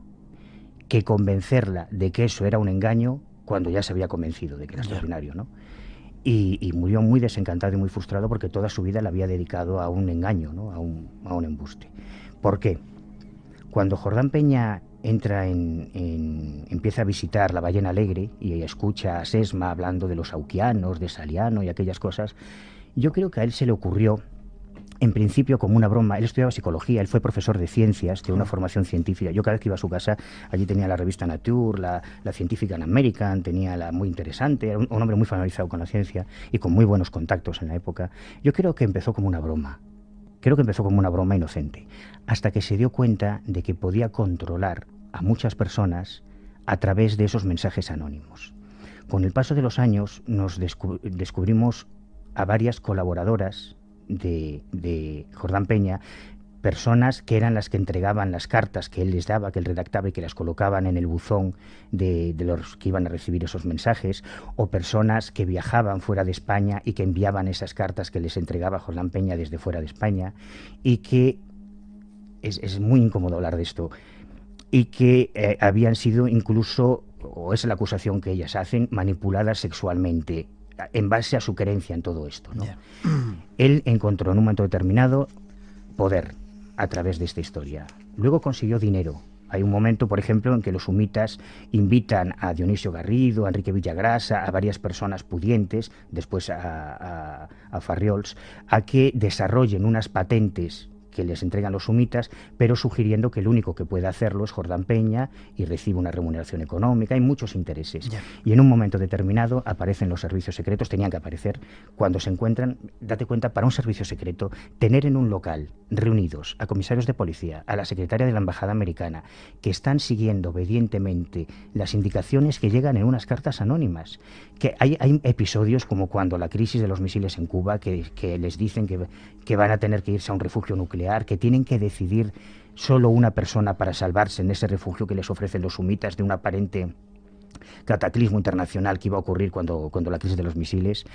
Speaker 3: que convencerla de que eso era un engaño cuando ya se había convencido de que era extraordinario, ¿no? Y murió muy desencantado y muy frustrado porque toda su vida la había dedicado a un engaño, ¿no? a un embuste. ¿Por qué? Cuando Jordán Peña empieza a visitar la Ballena Alegre y escucha a Sesma hablando de los auquianos, de Saliano y aquellas cosas, yo creo que a él se le ocurrió, en principio, como una broma. Él estudiaba psicología, él fue profesor de ciencias, de una formación científica. Yo cada vez que iba a su casa, allí tenía la revista Nature, la Scientific American, tenía la muy interesante, era un hombre muy familiarizado con la ciencia y con muy buenos contactos en la época. Yo creo que empezó como una broma. Creo que empezó como una broma inocente, hasta que se dio cuenta de que podía controlar a muchas personas a través de esos mensajes anónimos. Con el paso de los años nos descubrimos a varias colaboradoras de Jordán Peña, personas que eran las que entregaban las cartas que él les daba, que él redactaba y que las colocaban en el buzón de los que iban a recibir esos mensajes, o personas que viajaban fuera de España y que enviaban esas cartas que les entregaba Jordán Peña desde fuera de España, y que es muy incómodo hablar de esto, y que habían sido incluso, o es la acusación que ellas hacen, manipuladas sexualmente en base a su creencia en todo esto, ¿no? Él encontró en un momento determinado poder a través de esta historia. Luego consiguió dinero. Hay un momento, por ejemplo, en que los humitas invitan a Dionisio Garrido, a Enrique Villagrasa, a varias personas pudientes, después a Farriols, a que desarrollen unas patentes que les entregan los sumitas, pero sugiriendo que el único que puede hacerlo es Jordán Peña y recibe una remuneración económica. Hay muchos intereses.
Speaker 1: Ya.
Speaker 3: Y en un momento determinado aparecen los servicios secretos, tenían que aparecer, cuando se encuentran, date cuenta, para un servicio secreto, tener en un local reunidos a comisarios de policía, a la secretaria de la Embajada Americana, que están siguiendo obedientemente las indicaciones que llegan en unas cartas anónimas. Que hay episodios como cuando la crisis de los misiles en Cuba, que les dicen que van a tener que irse a un refugio nuclear, que tienen que decidir solo una persona para salvarse en ese refugio que les ofrecen los sumitas de un aparente cataclismo internacional que iba a ocurrir cuando la crisis de los misiles.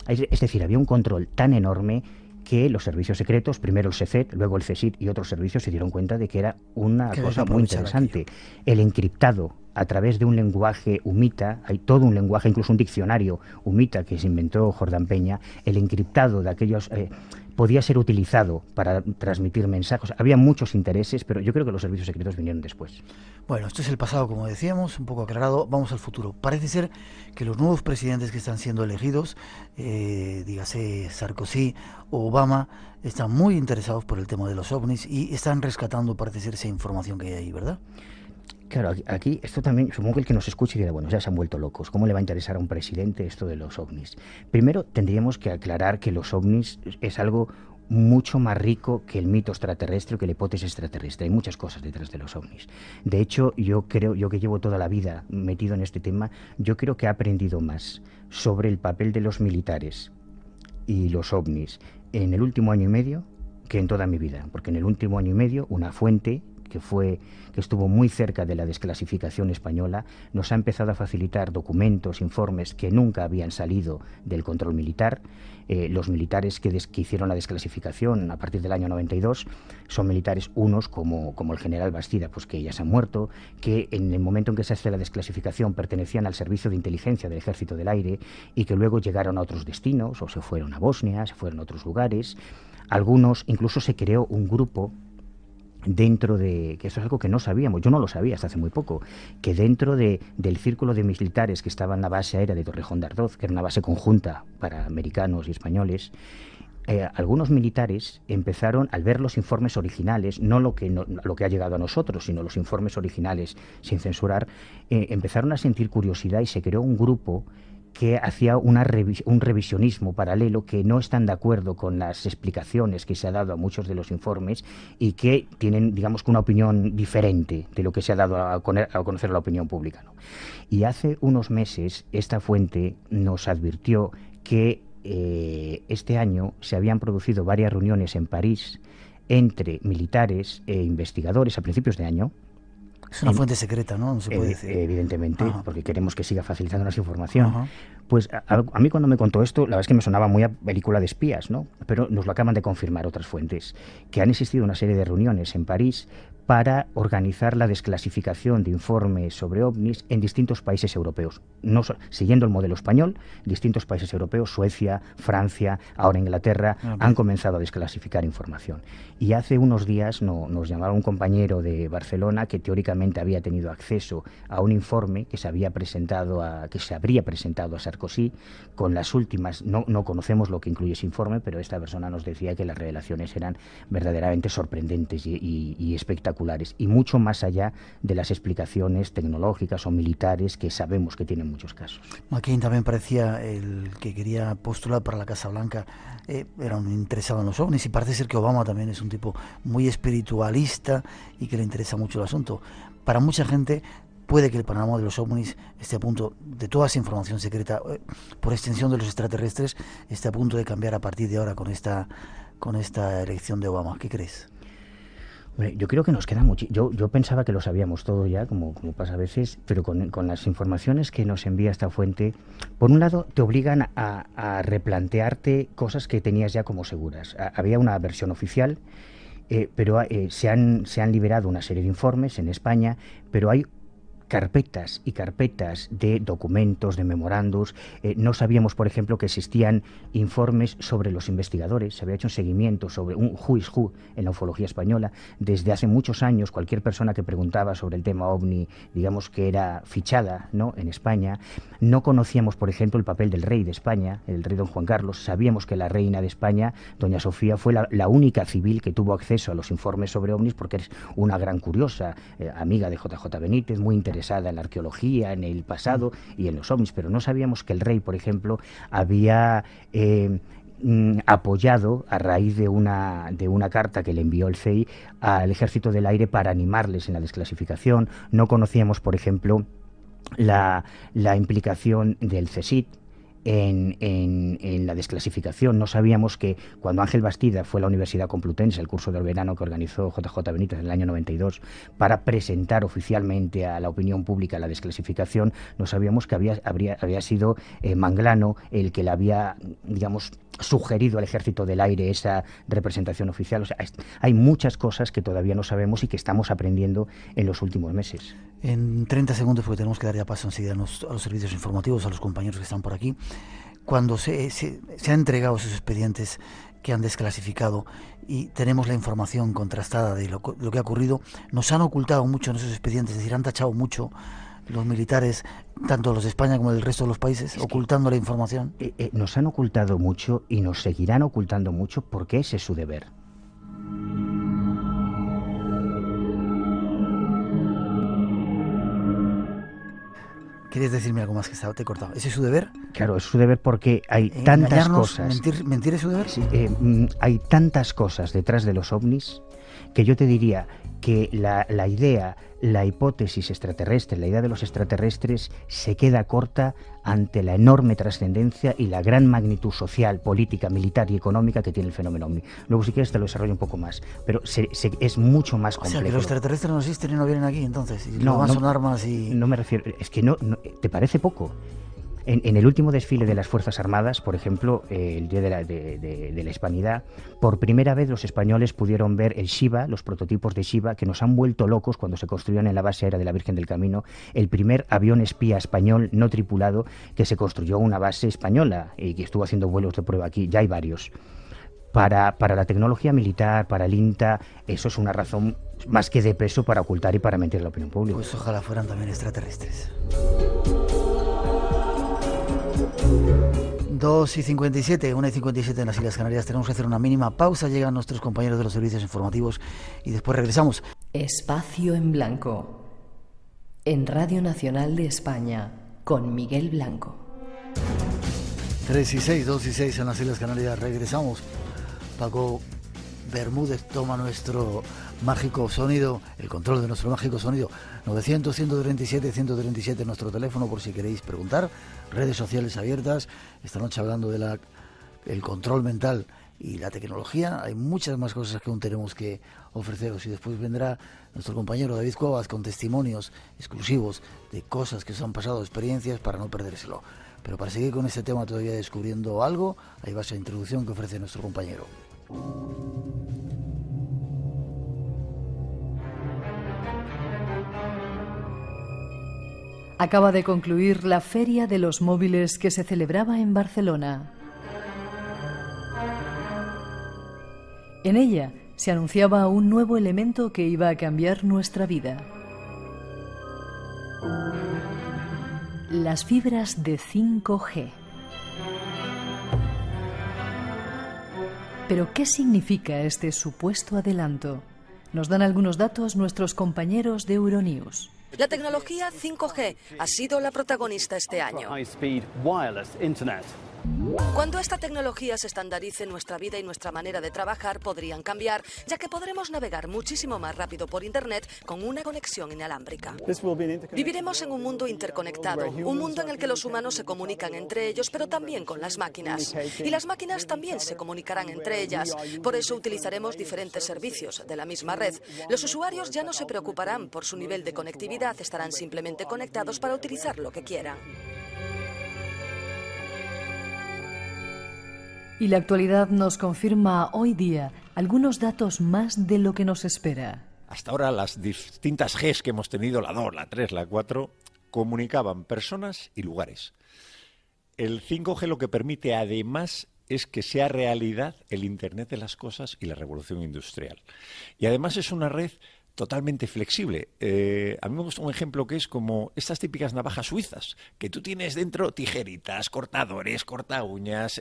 Speaker 3: Es decir, había un control tan enorme que los servicios secretos, primero el SECET, luego el CSIC y otros servicios, se dieron cuenta de que era una cosa muy interesante. El encriptado a través de un lenguaje humita, hay todo un lenguaje, incluso un diccionario humita que se inventó Jordán Peña, el encriptado de aquellos podía ser utilizado para transmitir mensajes. Había muchos intereses, pero yo creo que los servicios secretos vinieron después.
Speaker 1: Bueno, esto es el pasado, como decíamos, un poco aclarado. Vamos al futuro. Parece ser que los nuevos presidentes que están siendo elegidos, dígase Sarkozy o Obama, están muy interesados por el tema de los ovnis y están rescatando, parece ser, esa información que hay ahí, ¿verdad?
Speaker 3: Claro, aquí esto también, supongo que el que nos escuche dirá, bueno, ya se han vuelto locos, ¿cómo le va a interesar a un presidente esto de los ovnis? Primero, tendríamos que aclarar que los ovnis es algo mucho más rico que el mito extraterrestre o que la hipótesis extraterrestre. Hay muchas cosas detrás de los ovnis. De hecho, yo que llevo toda la vida metido en este tema, yo creo que he aprendido más sobre el papel de los militares y los ovnis en el último año y medio que en toda mi vida, porque en el último año y medio una fuente que estuvo muy cerca de la desclasificación española, nos ha empezado a facilitar documentos, informes que nunca habían salido del control militar. Los militares que hicieron la desclasificación a partir del año 92 son militares, unos como el general Bastida, pues que ya se han muerto, que en el momento en que se hace la desclasificación pertenecían al servicio de inteligencia del Ejército del Aire y que luego llegaron a otros destinos, o se fueron a Bosnia, se fueron a otros lugares. Algunos, incluso se creó un grupo dentro de, que eso es algo que no sabíamos, yo no lo sabía hasta hace muy poco, que dentro del círculo de militares que estaba en la base aérea de Torrejón de Ardoz, que era una base conjunta para americanos y españoles, algunos militares empezaron, al ver los informes originales, no lo que ha llegado a nosotros, sino los informes originales sin censurar, empezaron a sentir curiosidad y se creó un grupo que hacía un revisionismo paralelo, que no están de acuerdo con las explicaciones que se ha dado a muchos de los informes y que tienen, digamos, una opinión diferente de lo que se ha dado a conocer a la opinión pública, ¿no? Y hace unos meses esta fuente nos advirtió que este año se habían producido varias reuniones en París entre militares e investigadores a principios de año.
Speaker 1: Es una fuente secreta, ¿no? No se puede decir.
Speaker 3: Evidentemente,
Speaker 1: Ajá.
Speaker 3: Porque queremos que siga facilitándonos información.
Speaker 1: Ajá.
Speaker 3: Pues a mí cuando me contó esto, la verdad es que me sonaba muy a película de espías, ¿no? Pero nos lo acaban de confirmar otras fuentes, que han existido una serie de reuniones en París para organizar la desclasificación de informes sobre ovnis en distintos países europeos. Siguiendo el modelo español, distintos países europeos, Suecia, Francia, ahora Inglaterra, han comenzado a desclasificar información. Y hace unos días nos llamaba un compañero de Barcelona que teóricamente había tenido acceso a un informe que se habría presentado a Sarkozy con las últimas, no conocemos lo que incluye ese informe, pero esta persona nos decía que las revelaciones eran verdaderamente sorprendentes y espectaculares, y mucho más allá de las explicaciones tecnológicas o militares que sabemos que tienen muchos casos.
Speaker 1: McCain también parecía el que quería postular para la Casa Blanca, era un interesado en los ovnis, y parece ser que Obama también es un tipo muy espiritualista y que le interesa mucho el asunto. Para mucha gente puede que el panorama de los ovnis esté a punto, de toda esa información secreta, por extensión de los extraterrestres, esté a punto de cambiar a partir de ahora con esta elección de Obama. ¿Qué crees?
Speaker 3: Yo creo que nos queda mucho. Yo pensaba que lo sabíamos todo ya, como pasa a veces, pero con las informaciones que nos envía esta fuente, por un lado te obligan a replantearte cosas que tenías ya como seguras. Había una versión oficial, pero se han liberado una serie de informes en España, pero hay carpetas y carpetas de documentos, de memorándums. No sabíamos, por ejemplo, que existían informes sobre los investigadores. Se había hecho un seguimiento sobre un who is who en la ufología española. Desde hace muchos años, cualquier persona que preguntaba sobre el tema ovni, digamos que era fichada, ¿no?, en España. No conocíamos, por ejemplo, el papel del rey de España, el rey don Juan Carlos. Sabíamos que la reina de España, doña Sofía, fue la única civil que tuvo acceso a los informes sobre ovnis, porque es una gran curiosa, amiga de JJ Benítez, muy interesada en la arqueología, en el pasado y en los ovnis, pero no sabíamos que el rey, por ejemplo, había apoyado, a raíz de una carta que le envió el CEI al Ejército del Aire para animarles en la desclasificación. No conocíamos, por ejemplo, la implicación del CSIC en la desclasificación. No sabíamos que cuando Ángel Bastida fue a la Universidad Complutense, el curso del verano que organizó JJ Benítez en el año 92, para presentar oficialmente a la opinión pública la desclasificación, no sabíamos que había sido Manglano el que le había, digamos, sugerido al Ejército del Aire esa representación oficial. O sea, hay muchas cosas que todavía no sabemos y que estamos aprendiendo en los últimos meses.
Speaker 1: En 30 segundos, porque tenemos que dar ya paso enseguida a los servicios informativos, a los compañeros que están por aquí. Cuando se han entregado esos expedientes que han desclasificado y tenemos la información contrastada de lo que ha ocurrido, nos han ocultado mucho en esos expedientes, es decir, han tachado mucho los militares, tanto los de España como del resto de los países, ocultando la información.
Speaker 3: Nos han ocultado mucho y nos seguirán ocultando mucho porque ese es su deber.
Speaker 1: ¿Quieres decirme algo más que te he cortado? ¿Ese es su deber?
Speaker 3: Claro, es su deber porque hay tantas cosas.
Speaker 1: ¿Mentir es su deber?
Speaker 3: Sí, hay tantas cosas detrás de los ovnis que yo te diría que la idea, la hipótesis extraterrestre, la idea de los extraterrestres se queda corta ante la enorme trascendencia y la gran magnitud social, política, militar y económica que tiene el fenómeno ovni. Luego, si quieres, te lo desarrollo un poco más, pero es mucho más complejo.
Speaker 1: O sea, que los extraterrestres no existen y no vienen aquí, entonces, y no son armas y...
Speaker 3: No me refiero, es que no ¿te parece poco? En el último desfile de las Fuerzas Armadas, por ejemplo, el día de la Hispanidad, por primera vez los españoles pudieron ver el Shiva, los prototipos de Shiva, que nos han vuelto locos cuando se construyeron en la base aérea de la Virgen del Camino, el primer avión espía español no tripulado que se construyó en una base española y que estuvo haciendo vuelos de prueba aquí. Ya hay varios. Para la tecnología militar, para el INTA, eso es una razón más que de peso para ocultar y para mentir a la opinión pública.
Speaker 1: Pues ojalá fueran también extraterrestres. 2:57, 1:57 en las Islas Canarias. Tenemos que hacer una mínima pausa. Llegan nuestros compañeros de los servicios informativos y después regresamos.
Speaker 2: Espacio en Blanco, en Radio Nacional de España, con Miguel Blanco.
Speaker 1: 3:06, 2:06 en las Islas Canarias. Regresamos. Paco Bermúdez toma nuestro mágico sonido, el control de nuestro mágico sonido. 900-137-137 nuestro teléfono por si queréis preguntar. Redes sociales abiertas. Esta noche hablando de el control mental y la tecnología. Hay muchas más cosas que aún tenemos que ofreceros y después vendrá nuestro compañero David Cuevas con testimonios exclusivos de cosas que os han pasado, experiencias, para no perdérselo. Pero para seguir con este tema todavía descubriendo algo, ahí va esa introducción que ofrece nuestro compañero.
Speaker 2: Acaba de concluir la Feria de los Móviles que se celebraba en Barcelona. En ella se anunciaba un nuevo elemento que iba a cambiar nuestra vida. Las fibras de 5G. ¿Pero qué significa este supuesto adelanto? Nos dan algunos datos nuestros compañeros de Euronews.
Speaker 4: La tecnología 5G ha sido la protagonista este año. Cuando esta tecnología se estandarice, nuestra vida y nuestra manera de trabajar podrían cambiar, ya que podremos navegar muchísimo más rápido por Internet con una conexión inalámbrica. Viviremos en un mundo interconectado, un mundo en el que los humanos se comunican entre ellos, pero también con las máquinas. Y las máquinas también se comunicarán entre ellas. Por eso utilizaremos diferentes servicios de la misma red. Los usuarios ya no se preocuparán por su nivel de conectividad, estarán simplemente conectados para utilizar lo que quieran.
Speaker 2: Y la actualidad nos confirma hoy día algunos datos más de lo que nos espera.
Speaker 6: hasta ahora las distintas Gs que hemos tenido, la 2, la 3, la 4, comunicaban personas y lugares. El 5G lo que permite además es que sea realidad el Internet de las cosas y la revolución industrial. Y además es una red totalmente flexible. A mí me gusta un ejemplo que es como estas típicas navajas suizas, que tú tienes dentro tijeritas, cortadores, corta uñas,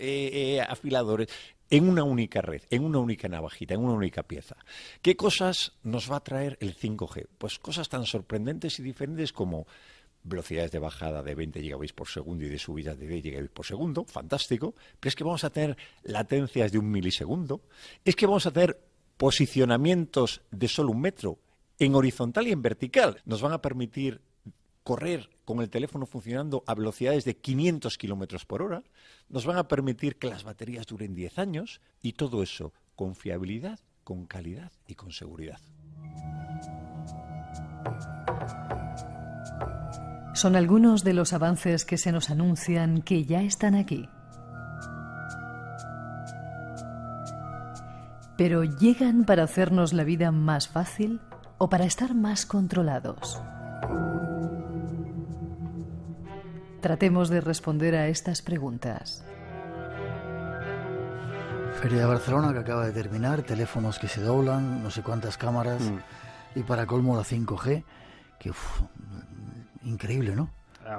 Speaker 6: afiladores, en una única red, en una única navajita, en una única pieza. ¿Qué cosas nos va a traer el 5G? Pues cosas tan sorprendentes y diferentes como velocidades de bajada de 20 gigabits por segundo y de subida de 10 gigabits por segundo, fantástico, pero es que vamos a tener latencias de 1 milisegundo, es que vamos a tener posicionamientos de solo 1 metro, en horizontal y en vertical. Nos van a permitir correr con el teléfono funcionando a velocidades de 500 kilómetros por hora, nos van a permitir que las baterías duren 10 años y todo eso con fiabilidad, con calidad y con seguridad.
Speaker 2: Son algunos de los avances que se nos anuncian que ya están aquí. Pero ¿llegan para hacernos la vida más fácil o para estar más controlados? Tratemos de responder a estas preguntas.
Speaker 1: Feria de Barcelona que acaba de terminar, teléfonos que se doblan, no sé cuántas cámaras y para colmo la 5G, que increíble, ¿no?
Speaker 7: La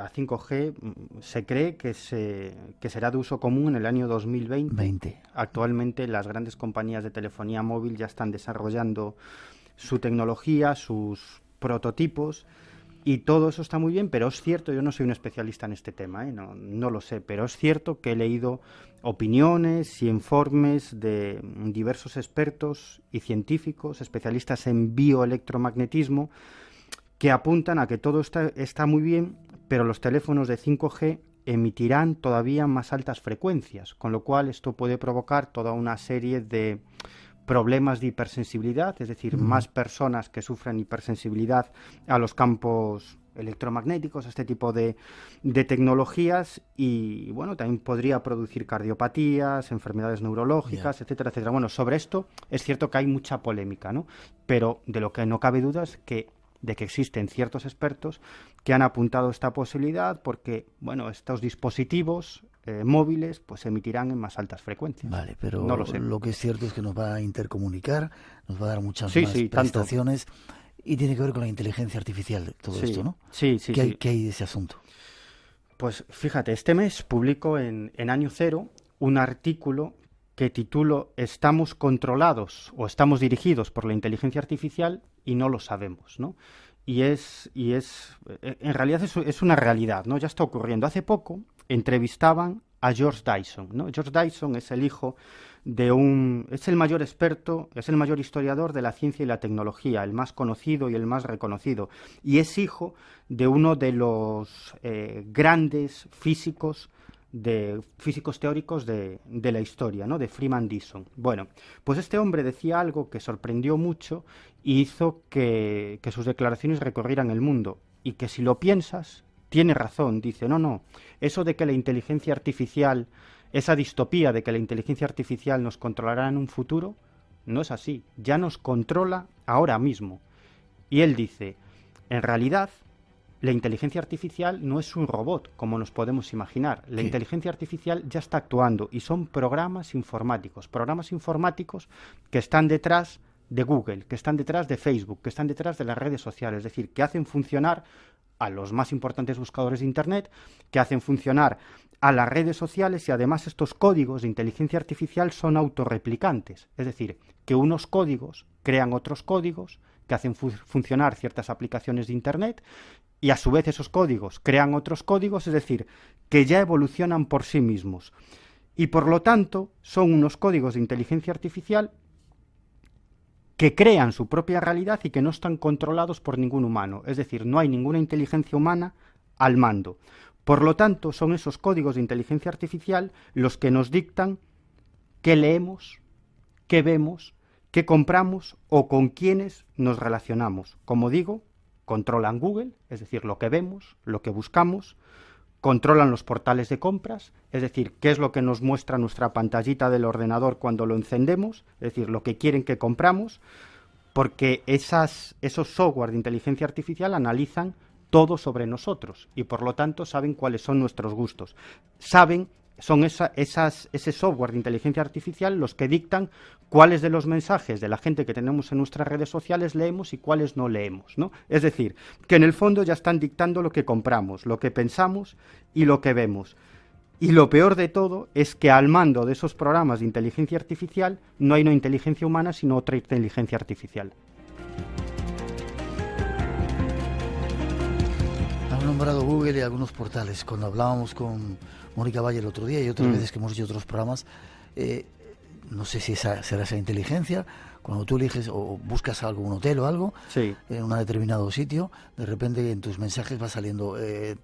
Speaker 7: 5G se cree que será de uso común en el año 2020. Actualmente las grandes compañías de telefonía móvil ya están desarrollando su tecnología, sus prototipos, y todo eso está muy bien, pero es cierto, yo no soy un especialista en este tema, no lo sé, pero es cierto que he leído opiniones y informes de diversos expertos y científicos, especialistas en bioelectromagnetismo, que apuntan a que todo está muy bien, pero los teléfonos de 5G emitirán todavía más altas frecuencias, con lo cual esto puede provocar toda una serie de problemas de hipersensibilidad, es decir, más personas que sufren hipersensibilidad a los campos electromagnéticos, a este tipo de tecnologías, y bueno, también podría producir cardiopatías, enfermedades neurológicas, etcétera, etcétera. Bueno, sobre esto es cierto que hay mucha polémica, ¿no? Pero de lo que no cabe duda es de que existen ciertos expertos que han apuntado esta posibilidad porque, bueno, estos dispositivos móviles pues emitirán en más altas frecuencias.
Speaker 1: Vale, pero
Speaker 7: no lo sé.
Speaker 1: Lo que es cierto es que nos va a intercomunicar, nos va a dar muchas más prestaciones y tiene que ver con la inteligencia artificial todo esto, ¿no?
Speaker 7: Sí.
Speaker 1: ¿Qué hay de ese asunto?
Speaker 7: Pues fíjate, este mes publico en Año Cero un artículo que titulo «Estamos controlados o estamos dirigidos por la inteligencia artificial y no lo sabemos», ¿no? Y en realidad es una realidad, ¿no? Ya está ocurriendo. Hace poco entrevistaban a George Dyson, ¿no? George Dyson es el hijo es el mayor experto, es el mayor historiador de la ciencia y la tecnología, el más conocido y el más reconocido, y es hijo de uno de los grandes físicos teóricos de la historia, ¿no? De Freeman Dyson. Bueno, pues este hombre decía algo que sorprendió mucho y hizo que sus declaraciones recorrieran el mundo, y que si lo piensas, tiene razón. Dice, no, eso de que la inteligencia artificial, esa distopía de que la inteligencia artificial nos controlará en un futuro, no es así, ya nos controla ahora mismo. Y él dice, en realidad, la inteligencia artificial no es un robot, como nos podemos imaginar. La inteligencia artificial ya está actuando y son programas informáticos que están detrás de Google, que están detrás de Facebook, que están detrás de las redes sociales, es decir, que hacen funcionar a los más importantes buscadores de Internet, que hacen funcionar a las redes sociales, y además estos códigos de inteligencia artificial son autorreplicantes, es decir, que unos códigos crean otros códigos que hacen funcionar ciertas aplicaciones de Internet, y a su vez esos códigos crean otros códigos, es decir, que ya evolucionan por sí mismos. Y por lo tanto son unos códigos de inteligencia artificial que crean su propia realidad y que no están controlados por ningún humano. Es decir, no hay ninguna inteligencia humana al mando. Por lo tanto, son esos códigos de inteligencia artificial los que nos dictan qué leemos, qué vemos, qué compramos o con quiénes nos relacionamos. Como digo, controlan Google, es decir, lo que vemos, lo que buscamos, controlan los portales de compras, es decir, qué es lo que nos muestra nuestra pantallita del ordenador cuando lo encendemos, es decir, lo que quieren que compramos, porque esos software de inteligencia artificial analizan todo sobre nosotros y por lo tanto saben cuáles son nuestros gustos. Son ese software de inteligencia artificial los que dictan cuáles de los mensajes de la gente que tenemos en nuestras redes sociales leemos y cuáles no leemos, ¿no? Es decir, que en el fondo ya están dictando lo que compramos, lo que pensamos y lo que vemos. Y lo peor de todo es que al mando de esos programas de inteligencia artificial no hay una inteligencia humana, sino otra inteligencia artificial.
Speaker 1: Han nombrado Google y algunos portales. Cuando hablábamos con Mónica Valle el otro día y otras veces que hemos hecho otros programas, no sé si será esa inteligencia. Cuando tú eliges o buscas algo, un hotel o algo,
Speaker 7: sí,
Speaker 1: en un determinado sitio, de repente en tus mensajes va saliendo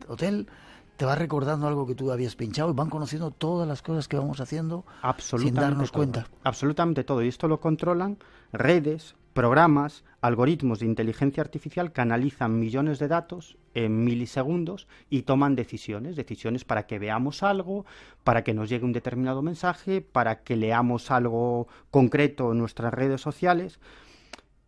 Speaker 1: hotel, te va recordando algo que tú habías pinchado y van conociendo todas las cosas que vamos haciendo sin darnos cuenta.
Speaker 7: Absolutamente todo. Y esto lo controlan redes, programas, algoritmos de inteligencia artificial que analizan millones de datos en milisegundos y toman decisiones para que veamos algo, para que nos llegue un determinado mensaje, para que leamos algo concreto en nuestras redes sociales.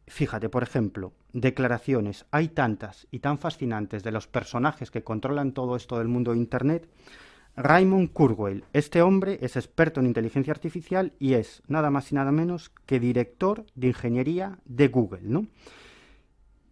Speaker 7: Fíjate, por ejemplo, declaraciones, hay tantas y tan fascinantes de los personajes que controlan todo esto del mundo de Internet. Raymond Kurzweil, este hombre es experto en inteligencia artificial y es nada más y nada menos que director de ingeniería de Google, ¿no?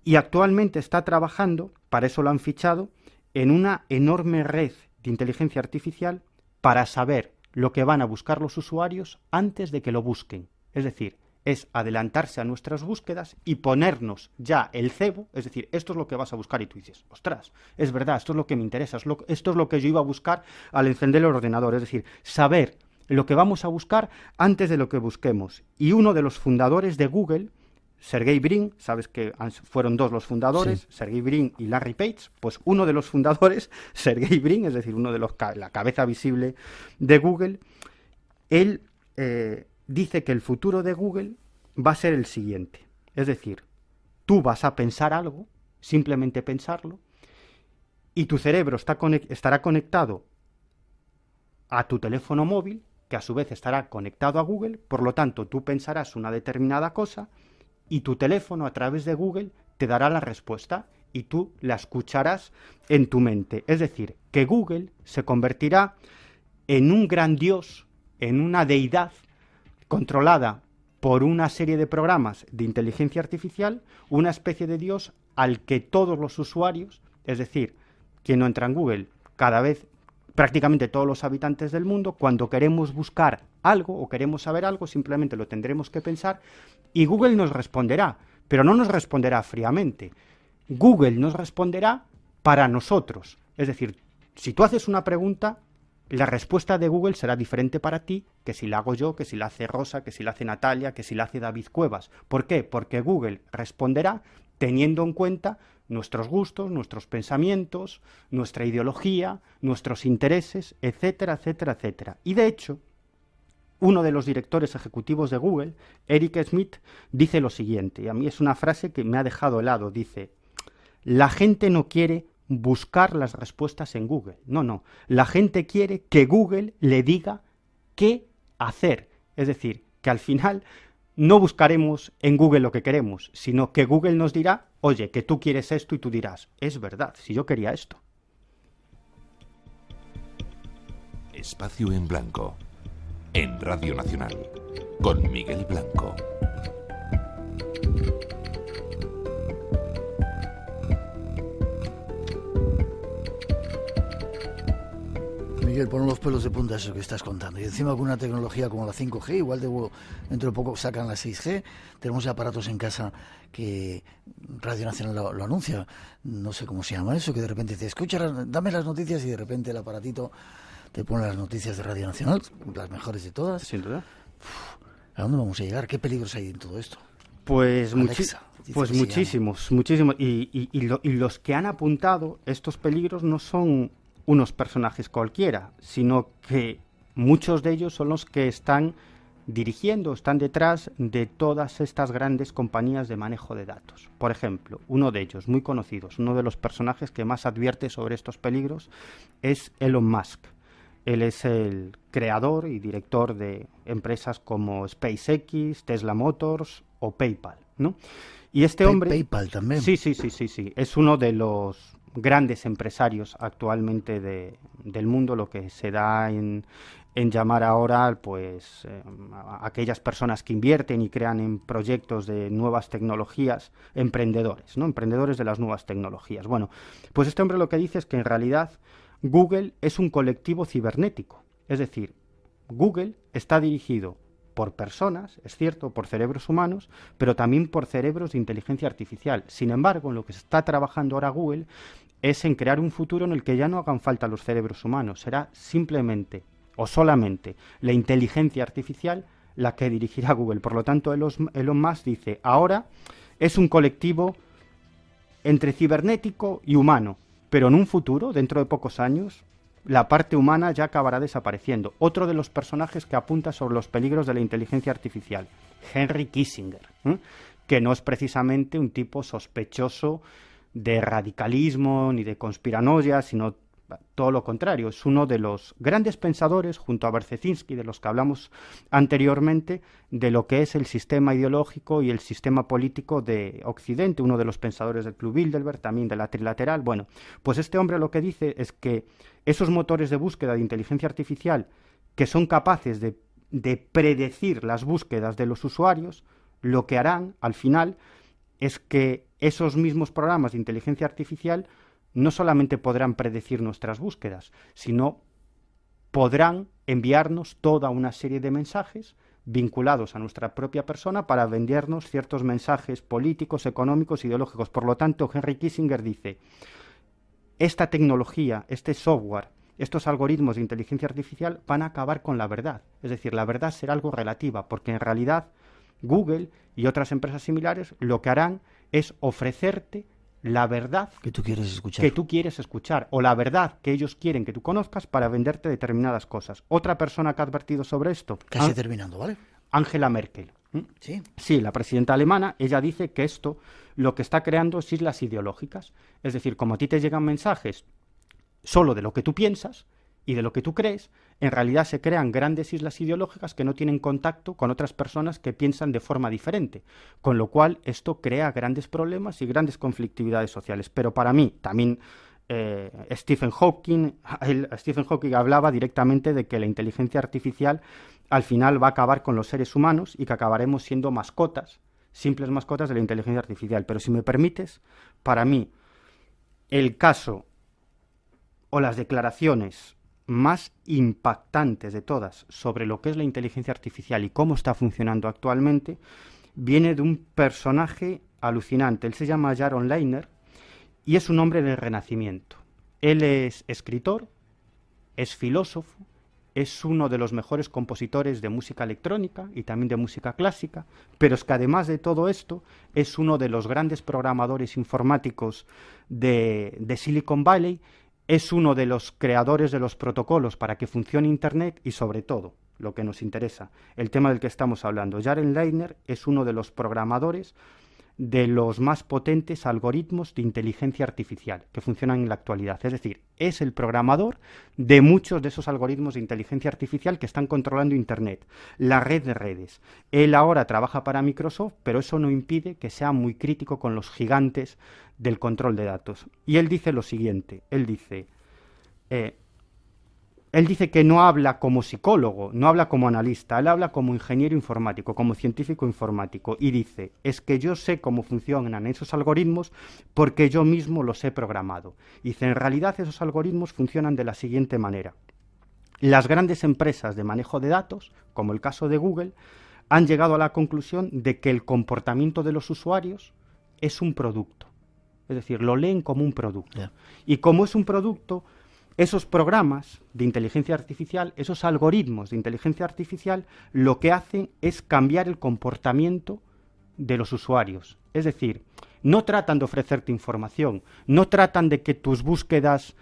Speaker 7: Y actualmente está trabajando, para eso lo han fichado, en una enorme red de inteligencia artificial para saber lo que van a buscar los usuarios antes de que lo busquen. Es decir, es adelantarse a nuestras búsquedas y ponernos ya el cebo, es decir, esto es lo que vas a buscar y tú dices, ostras, es verdad, esto es lo que me interesa, esto es lo que yo iba a buscar al encender el ordenador, es decir, saber lo que vamos a buscar antes de lo que busquemos. Y uno de los fundadores de Google, Sergey Brin, sabes que fueron dos los fundadores, sí, Sergey Brin y Larry Page, pues uno de los fundadores, Sergey Brin, es decir, uno de la cabeza visible de Google, él dice que el futuro de Google va a ser el siguiente. Es decir, tú vas a pensar algo, simplemente pensarlo, y tu cerebro estará conectado a tu teléfono móvil, que a su vez estará conectado a Google, por lo tanto tú pensarás una determinada cosa y tu teléfono a través de Google te dará la respuesta y tú la escucharás en tu mente. Es decir, que Google se convertirá en un gran dios, en una deidad controlada por una serie de programas de inteligencia artificial, una especie de dios al que todos los usuarios, es decir, quien no entra en Google, cada vez prácticamente todos los habitantes del mundo, cuando queremos buscar algo o queremos saber algo, simplemente lo tendremos que pensar y Google nos responderá, pero no nos responderá fríamente. Google nos responderá para nosotros. Es decir, si tú haces una pregunta, la respuesta de Google será diferente para ti que si la hago yo, que si la hace Rosa, que si la hace Natalia, que si la hace David Cuevas. ¿Por qué? Porque Google responderá teniendo en cuenta nuestros gustos, nuestros pensamientos, nuestra ideología, nuestros intereses, etcétera, etcétera, etcétera. Y de hecho, uno de los directores ejecutivos de Google, Eric Schmidt, dice lo siguiente, y a mí es una frase que me ha dejado helado, dice: la gente no quiere buscar las respuestas en Google, no, la gente quiere que Google le diga qué hacer, es decir, que al final no buscaremos en Google lo que queremos, sino que Google nos dirá, oye, que tú quieres esto y tú dirás, es verdad, si yo quería esto.
Speaker 8: Espacio en Blanco, en Radio Nacional, con Miguel Blanco.
Speaker 1: Miguel, pon los pelos de punta eso que estás contando. Y encima con una tecnología como la 5G, igual dentro de poco sacan la 6G, tenemos aparatos en casa que Radio Nacional lo anuncia, no sé cómo se llama eso, que de repente te escucha, dame las noticias y de repente el aparatito te pone las noticias de Radio Nacional, las mejores de todas.
Speaker 7: Sin duda.
Speaker 1: ¿A dónde vamos a llegar? ¿Qué peligros hay en todo esto?
Speaker 7: Pues muchísimos. Y los que han apuntado estos peligros no son unos personajes cualquiera, sino que muchos de ellos son los que están dirigiendo, están detrás de todas estas grandes compañías de manejo de datos. Por ejemplo, uno de ellos, muy conocidos, uno de los personajes que más advierte sobre estos peligros es Elon Musk. Él es el creador y director de empresas como SpaceX, Tesla Motors o PayPal. ¿no? Y este hombre...
Speaker 1: PayPal también.
Speaker 7: Sí. Es uno de los grandes empresarios actualmente del mundo, lo que se da en llamar ahora pues aquellas personas que invierten y crean en proyectos de nuevas tecnologías, emprendedores, ¿no? Emprendedores de las nuevas tecnologías. Bueno, pues este hombre lo que dice es que en realidad Google es un colectivo cibernético, es decir, Google está dirigido por personas, es cierto, por cerebros humanos, pero también por cerebros de inteligencia artificial. Sin embargo, en lo que se está trabajando ahora Google es en crear un futuro en el que ya no hagan falta los cerebros humanos, será simplemente o solamente la inteligencia artificial la que dirigirá Google. Por lo tanto, Elon Musk dice, ahora es un colectivo entre cibernético y humano, pero en un futuro, dentro de pocos años, la parte humana ya acabará desapareciendo. Otro de los personajes que apunta sobre los peligros de la inteligencia artificial, Henry Kissinger, que no es precisamente un tipo sospechoso de radicalismo ni de conspiranoia, sino todo lo contrario, es uno de los grandes pensadores, junto a Brzezinski, de los que hablamos anteriormente, de lo que es el sistema ideológico y el sistema político de Occidente, uno de los pensadores del Club Bilderberg, también de la Trilateral. Bueno, pues este hombre lo que dice es que esos motores de búsqueda de inteligencia artificial que son capaces de predecir las búsquedas de los usuarios, lo que harán al final es que esos mismos programas de inteligencia artificial no solamente podrán predecir nuestras búsquedas, sino podrán enviarnos toda una serie de mensajes vinculados a nuestra propia persona para vendernos ciertos mensajes políticos, económicos, ideológicos. Por lo tanto, Henry Kissinger dice, esta tecnología, este software, estos algoritmos de inteligencia artificial van a acabar con la verdad. Es decir, la verdad será algo relativa, porque en realidad Google y otras empresas similares lo que harán es ofrecerte la verdad
Speaker 1: que tú quieres escuchar
Speaker 7: o la verdad que ellos quieren que tú conozcas para venderte determinadas cosas. Otra persona que ha advertido sobre esto,
Speaker 1: casi terminando, ¿vale?
Speaker 7: Angela Merkel.
Speaker 1: Sí,
Speaker 7: la presidenta alemana, ella dice que esto lo que está creando es islas ideológicas, es decir, como a ti te llegan mensajes solo de lo que tú piensas y de lo que tú crees, en realidad se crean grandes islas ideológicas que no tienen contacto con otras personas que piensan de forma diferente, con lo cual esto crea grandes problemas y grandes conflictividades sociales. Pero para mí, también Stephen Hawking hablaba directamente de que la inteligencia artificial al final va a acabar con los seres humanos y que acabaremos siendo mascotas, simples mascotas de la inteligencia artificial. Pero si me permites, para mí, el caso o las declaraciones más impactantes de todas sobre lo que es la inteligencia artificial y cómo está funcionando actualmente, viene de un personaje alucinante. Él se llama Jaron Lanier y es un hombre del Renacimiento. Él es escritor, es filósofo, es uno de los mejores compositores de música electrónica y también de música clásica, pero es que además de todo esto es uno de los grandes programadores informáticos de Silicon Valley. Es uno de los creadores de los protocolos para que funcione Internet y, sobre todo, lo que nos interesa, el tema del que estamos hablando. Jaron Lanier es uno de los programadores de los más potentes algoritmos de inteligencia artificial que funcionan en la actualidad. Es decir, es el programador de muchos de esos algoritmos de inteligencia artificial que están controlando Internet, la red de redes. Él ahora trabaja para Microsoft, pero eso no impide que sea muy crítico con los gigantes del control de datos. Y él dice lo siguiente, él dice que no habla como psicólogo, no habla como analista, él habla como ingeniero informático, como científico informático, y dice, es que yo sé cómo funcionan esos algoritmos porque yo mismo los he programado. Y dice, en realidad esos algoritmos funcionan de la siguiente manera. Las grandes empresas de manejo de datos, como el caso de Google, han llegado a la conclusión de que el comportamiento de los usuarios es un producto. Es decir, lo leen como un producto.
Speaker 1: Yeah.
Speaker 7: Y como es un producto, esos programas de inteligencia artificial, esos algoritmos de inteligencia artificial, lo que hacen es cambiar el comportamiento de los usuarios. Es decir, no tratan de ofrecerte información, no tratan de que tus búsquedas,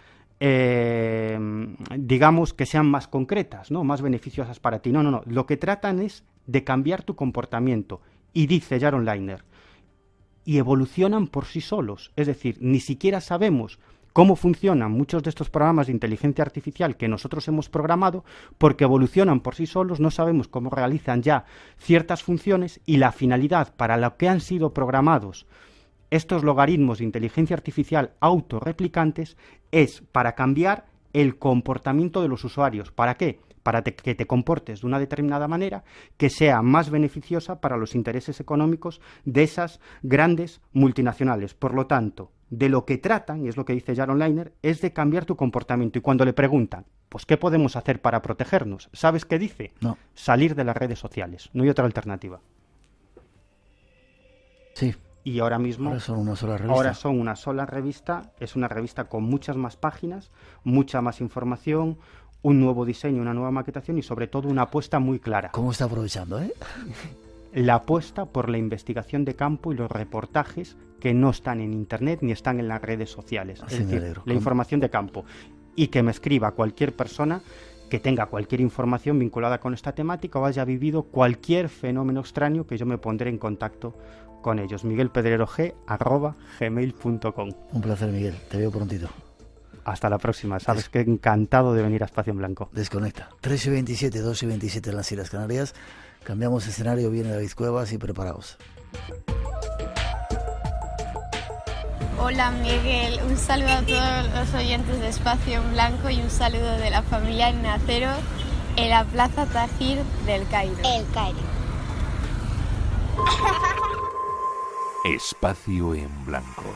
Speaker 7: digamos, que sean más concretas, ¿no? Más beneficiosas para ti. No. Lo que tratan es de cambiar tu comportamiento. Y dice Jaron Lanier, y evolucionan por sí solos. Es decir, ni siquiera sabemos cómo funcionan muchos de estos programas de inteligencia artificial que nosotros hemos programado, porque evolucionan por sí solos, no sabemos cómo realizan ya ciertas funciones, y la finalidad para la que han sido programados estos logaritmos de inteligencia artificial autorreplicantes es para cambiar el comportamiento de los usuarios. ¿Para qué? Para que te comportes de una determinada manera que sea más beneficiosa para los intereses económicos de esas grandes multinacionales. Por lo tanto, de lo que tratan, y es lo que dice Jaron Lanier, es de cambiar tu comportamiento. Y cuando le preguntan, pues, ¿qué podemos hacer para protegernos? ¿Sabes qué dice?
Speaker 1: No.
Speaker 7: Salir de las redes sociales. No hay otra alternativa.
Speaker 1: Sí.
Speaker 7: Y ahora mismo...
Speaker 1: Ahora son una sola revista.
Speaker 7: Ahora son una sola revista. Es una revista con muchas más páginas, mucha más información, un nuevo diseño, una nueva maquetación y sobre todo una apuesta muy clara.
Speaker 1: ¿Cómo está aprovechando,
Speaker 7: La apuesta por la investigación de campo y los reportajes que no están en Internet ni están en las redes sociales.
Speaker 1: Así
Speaker 7: es decir, la información de campo. Y que me escriba cualquier persona que tenga cualquier información vinculada con esta temática o haya vivido cualquier fenómeno extraño, que yo me pondré en contacto con ellos. miguelpedrerog@gmail.com.
Speaker 1: Un placer, Miguel. Te veo prontito.
Speaker 7: Hasta la próxima. Sabes que encantado de venir a Espacio en Blanco.
Speaker 1: Desconecta. 3:27, 2:27 en las Islas Canarias. Cambiamos de escenario, viene David Cuevas y preparaos.
Speaker 9: Hola Miguel, un saludo a todos los oyentes de Espacio en Blanco y un saludo de la familia Nacero en la Plaza Tahrir del Cairo.
Speaker 10: El Cairo.
Speaker 8: Espacio en Blanco.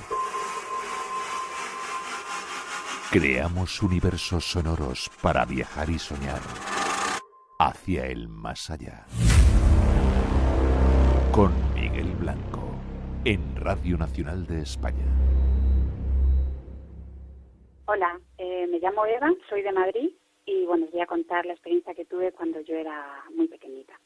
Speaker 8: Creamos universos sonoros para viajar y soñar hacia el más allá. Con Miguel Blanco, en Radio Nacional de España.
Speaker 11: Hola, me llamo Eva, soy de Madrid y bueno, os voy a contar la experiencia que tuve cuando yo era muy pequeñita.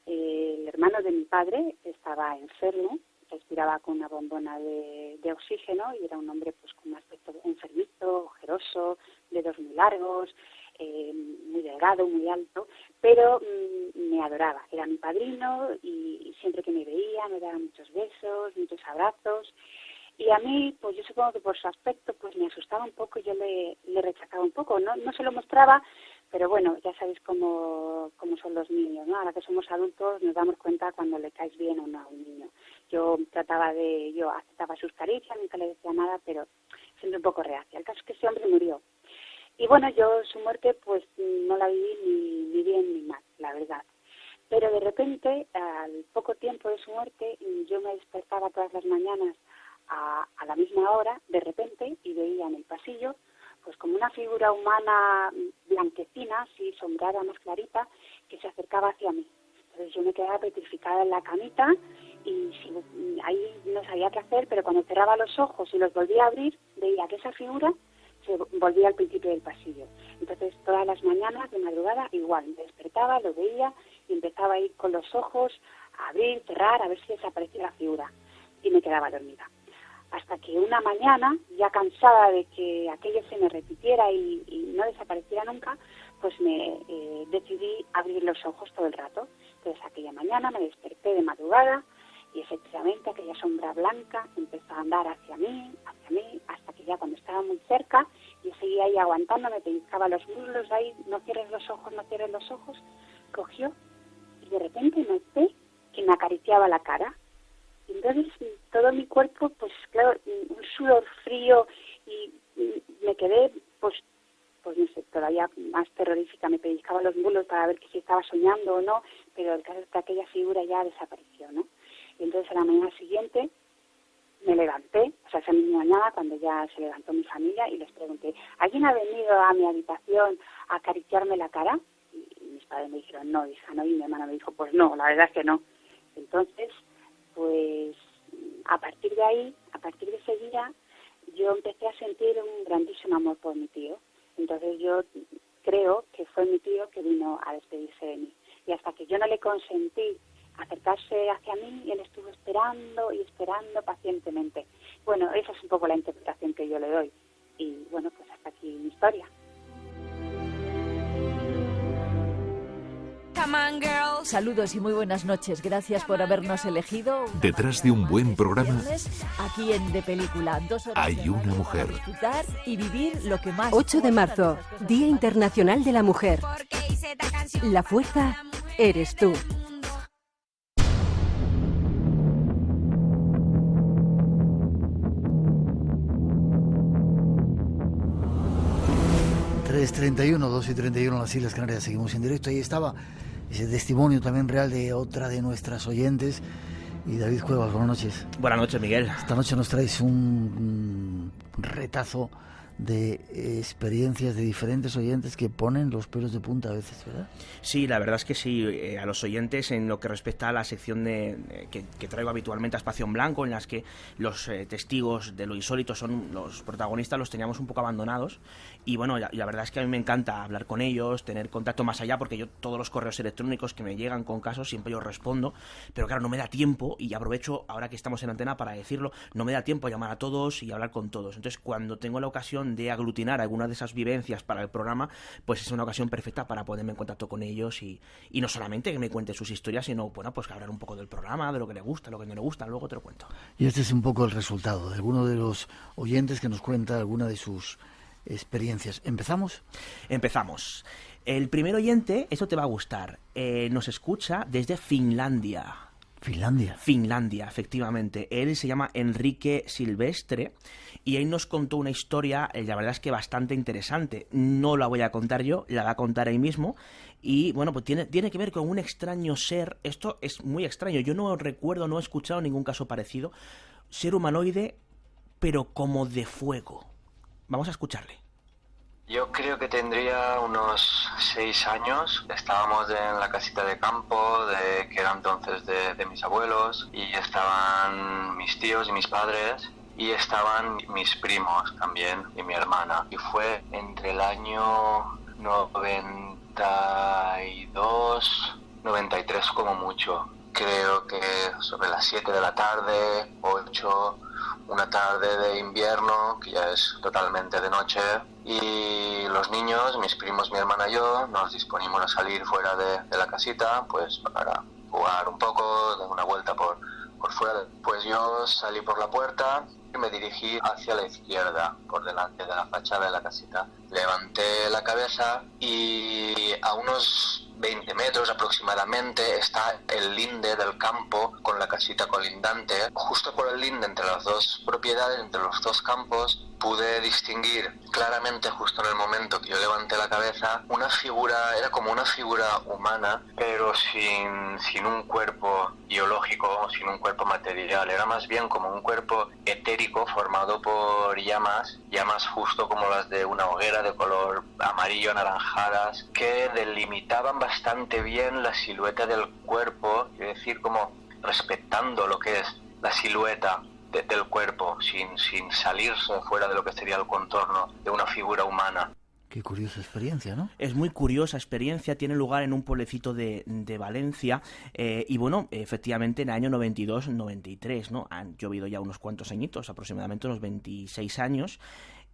Speaker 11: El hermano de mi padre estaba enfermo, respiraba con una bombona de oxígeno y era un hombre pues con un aspecto enfermizo, ojeroso, dedos muy largos, muy delgado, muy alto, pero me adoraba. Era mi padrino y siempre que me veía me daba muchos besos, muchos abrazos. Y a mí, pues yo supongo que por su aspecto, pues me asustaba un poco y yo le rechazaba un poco. No se lo mostraba, pero bueno, ya sabéis cómo son los niños, ¿no? Ahora que somos adultos nos damos cuenta cuando le caes bien o no a un niño. Yo aceptaba sus caricias, nunca le decía nada, pero siempre un poco reacia. El caso es que ese hombre murió. Y bueno, yo su muerte pues no la viví ni bien ni mal, la verdad. Pero de repente, al poco tiempo de su muerte, yo me despertaba todas las mañanas a la misma hora, de repente, y veía en el pasillo pues como una figura humana blanquecina, así sombreada, más clarita, que se acercaba hacia mí. Entonces yo me quedaba petrificada en la camita y ahí no sabía qué hacer, pero cuando cerraba los ojos y los volvía a abrir, veía que esa figura se volvía al principio del pasillo. Entonces todas las mañanas de madrugada igual, me despertaba, lo veía y empezaba a ir con los ojos a abrir, cerrar, a ver si desaparecía la figura y me quedaba dormida. Hasta que una mañana, ya cansada de que aquello se me repitiera y no desapareciera nunca, pues me decidí abrir los ojos todo el rato. Entonces aquella mañana me desperté de madrugada y efectivamente aquella sombra blanca empezó a andar hacia mí, hasta que ya cuando estaba muy cerca, yo seguía ahí aguantando, me pellizcaba los muslos, ahí, no cierres los ojos, cogió y de repente noté que me acariciaba la cara. Entonces todo mi cuerpo, pues claro, un sudor frío y me quedé, pues no sé, todavía más terrorífica, me pellizcaba los muslos para ver que si estaba soñando o no, pero el caso es que aquella figura ya desapareció, ¿no? Y entonces a la mañana siguiente me levanté, o sea, esa misma mañana cuando ya se levantó mi familia y les pregunté, ¿alguien ha venido a mi habitación a acariciarme la cara? Y mis padres me dijeron, no, hija, no, y mi hermana me dijo, pues no, la verdad es que no. Entonces, pues a partir de ahí, a partir de ese día, yo empecé a sentir un grandísimo amor por mi tío. Entonces yo creo que fue mi tío que vino a despedirse de mí. Y hasta que yo no le consentí acercarse hacia mí, él estuvo esperando y esperando pacientemente. Bueno, esa es un poco la interpretación que yo le doy. Y bueno, pues hasta aquí mi historia.
Speaker 10: Saludos y muy buenas noches. Gracias por habernos elegido.
Speaker 8: Detrás de un buen programa
Speaker 10: aquí en De Película. 2 horas
Speaker 8: hay una mujer.
Speaker 10: Disfrutar y vivir lo que más.
Speaker 12: 8 de marzo, Día Internacional de la Mujer. La fuerza eres tú.
Speaker 1: Es 31, 2 y 31 en las Islas Canarias, seguimos en directo. Ahí estaba ese testimonio también real de otra de nuestras oyentes. Y David Cuevas, buenas noches.
Speaker 13: Buenas noches, Miguel.
Speaker 1: Esta noche nos traes un retazo de experiencias de diferentes oyentes que ponen los pelos de punta a veces, ¿verdad?
Speaker 13: Sí, la verdad es que sí. A los oyentes, en lo que respecta a la sección que traigo habitualmente a Espacio en Blanco, en las que los testigos de lo insólito son los protagonistas, los teníamos un poco abandonados. Y bueno, la verdad es que a mí me encanta hablar con ellos, tener contacto más allá, porque yo todos los correos electrónicos que me llegan con casos siempre yo respondo, pero claro, no me da tiempo, y aprovecho ahora que estamos en antena para decirlo, no me da tiempo a llamar a todos y hablar con todos. Entonces, cuando tengo la ocasión de aglutinar algunas de esas vivencias para el programa, pues es una ocasión perfecta para ponerme en contacto con ellos y no solamente que me cuenten sus historias, sino bueno, pues hablar un poco del programa, de lo que le gusta, lo que no le gusta, luego te lo cuento.
Speaker 1: Y este es un poco el resultado de alguno de los oyentes que nos cuenta alguna de sus experiencias. ¿Empezamos?
Speaker 13: Empezamos. El primer oyente, esto te va a gustar, nos escucha desde Finlandia. Finlandia, efectivamente. Él se llama Enrique Silvestre y él nos contó una historia, la verdad es que bastante interesante. No la voy a contar yo, la va a contar él mismo. Y bueno, pues tiene que ver con un extraño ser. Esto es muy extraño. Yo no recuerdo, no he escuchado ningún caso parecido. Ser humanoide, pero como de fuego. Vamos a escucharle.
Speaker 14: Yo creo que tendría unos 6 años. Estábamos en la casita de campo, que era entonces de mis abuelos, y estaban mis tíos y mis padres, y estaban mis primos también, y mi hermana. Y fue entre el año 92, 93 como mucho. Creo que sobre las 7 de la tarde, 8... una tarde de invierno, que ya es totalmente de noche, y los niños, mis primos, mi hermana y yo, nos disponimos a salir fuera de la casita, pues para jugar un poco, dar una vuelta por fuera. Pues yo salí por la puerta y me dirigí hacia la izquierda, por delante de la fachada de la casita. Levanté la cabeza y a unos 20 metros aproximadamente está el linde del campo con la casita colindante. Justo por el linde, entre las dos propiedades, entre los dos campos, pude distinguir claramente, justo en el momento que yo levanté la cabeza, una figura, era como una figura humana, pero sin un cuerpo biológico, sin un cuerpo material. Era más bien como un cuerpo etérico formado por llamas justo como las de una hoguera de color amarillo anaranjadas, que delimitaban bastante bien la silueta del cuerpo, es decir, como respetando lo que es la silueta del cuerpo, sin salirse fuera de lo que sería el contorno de una figura humana.
Speaker 1: Qué curiosa experiencia, ¿no?
Speaker 13: Es muy curiosa experiencia, tiene lugar en un pueblecito de Valencia, y bueno, efectivamente en el año 92-93, ¿no? Han llovido ya unos cuantos añitos, aproximadamente unos 26 años,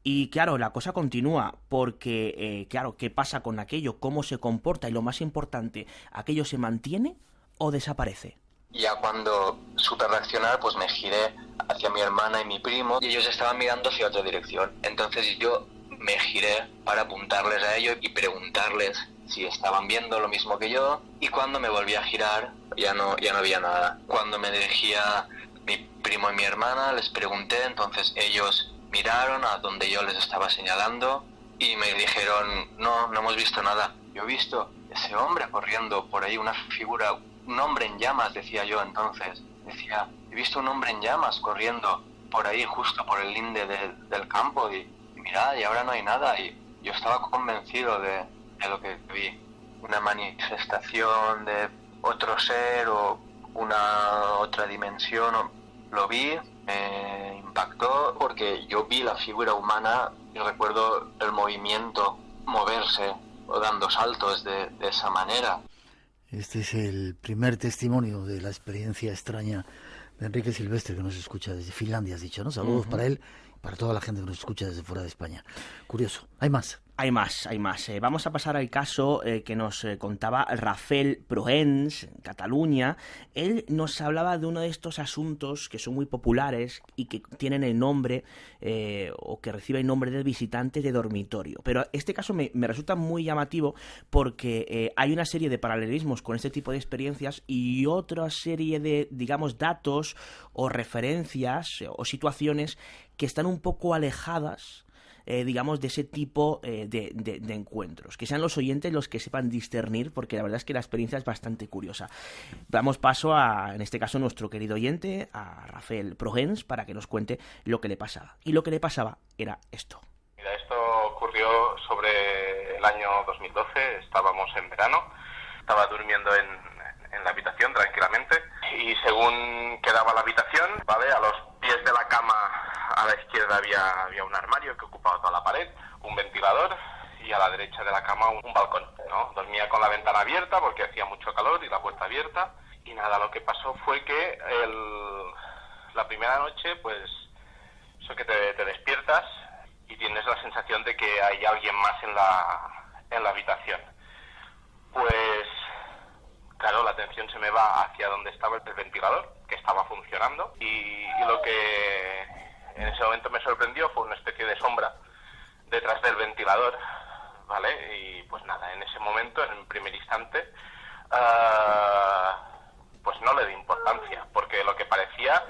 Speaker 13: y claro, la cosa continúa, porque, claro, ¿qué pasa con aquello? ¿Cómo se comporta? Y lo más importante, ¿aquello se mantiene o desaparece?
Speaker 14: Ya cuando supe reaccionar, pues me giré hacia mi hermana y mi primo, y ellos estaban mirando hacia otra dirección. Entonces yo me giré para apuntarles a ellos y preguntarles si estaban viendo lo mismo que yo, y cuando me volví a girar ya no había nada. Cuando me dirigía a mi primo y mi hermana, les pregunté, entonces ellos miraron a donde yo les estaba señalando y me dijeron, no hemos visto nada. Yo he visto ese hombre corriendo por ahí, una figura, un hombre en llamas, decía yo entonces. Decía, he visto un hombre en llamas corriendo por ahí, justo por el linde del campo, y mirad, y ahora no hay nada. Y yo estaba convencido de lo que vi. Una manifestación de otro ser o una otra dimensión. Lo vi, me impactó porque yo vi la figura humana y recuerdo el movimiento, moverse o dando saltos de esa manera.
Speaker 1: Este es el primer testimonio de la experiencia extraña de Enrique Silvestre, que nos escucha desde Finlandia, has dicho, ¿no? Saludos para él y para toda la gente que nos escucha desde fuera de España. Curioso. ¿Hay más?
Speaker 13: Hay más. Vamos a pasar al caso que nos contaba Rafael Prohens, en Cataluña. Él nos hablaba de uno de estos asuntos que son muy populares y que tienen el nombre o que reciben el nombre de visitantes de dormitorio. Pero este caso me resulta muy llamativo porque hay una serie de paralelismos con este tipo de experiencias y otra serie de, digamos, datos o referencias o situaciones que están un poco alejadas, digamos, de ese tipo de encuentros. Que sean los oyentes los que sepan discernir, porque la verdad es que la experiencia es bastante curiosa. Damos paso a, en este caso, nuestro querido oyente, a Rafael Prohens, para que nos cuente lo que le pasaba. Y lo que le pasaba era esto.
Speaker 15: Mira, esto ocurrió sobre el año 2012, estábamos en verano, estaba durmiendo en la habitación tranquilamente y según quedaba la habitación, ¿vale?, a los pies de la cama a la izquierda había un armario que ocupaba toda la pared, un ventilador y a la derecha de la cama un balcón, ¿no? Dormía con la ventana abierta porque hacía mucho calor y la puerta abierta y nada, lo que pasó fue que la primera noche, pues eso que te despiertas y tienes la sensación de que hay alguien más en la habitación. Pues claro, la atención se me va hacia donde estaba el ventilador, que estaba funcionando, y lo que en ese momento me sorprendió fue una especie de sombra detrás del ventilador, ¿vale? Y pues nada, en ese momento, en el primer instante, pues no le di importancia, porque lo que parecía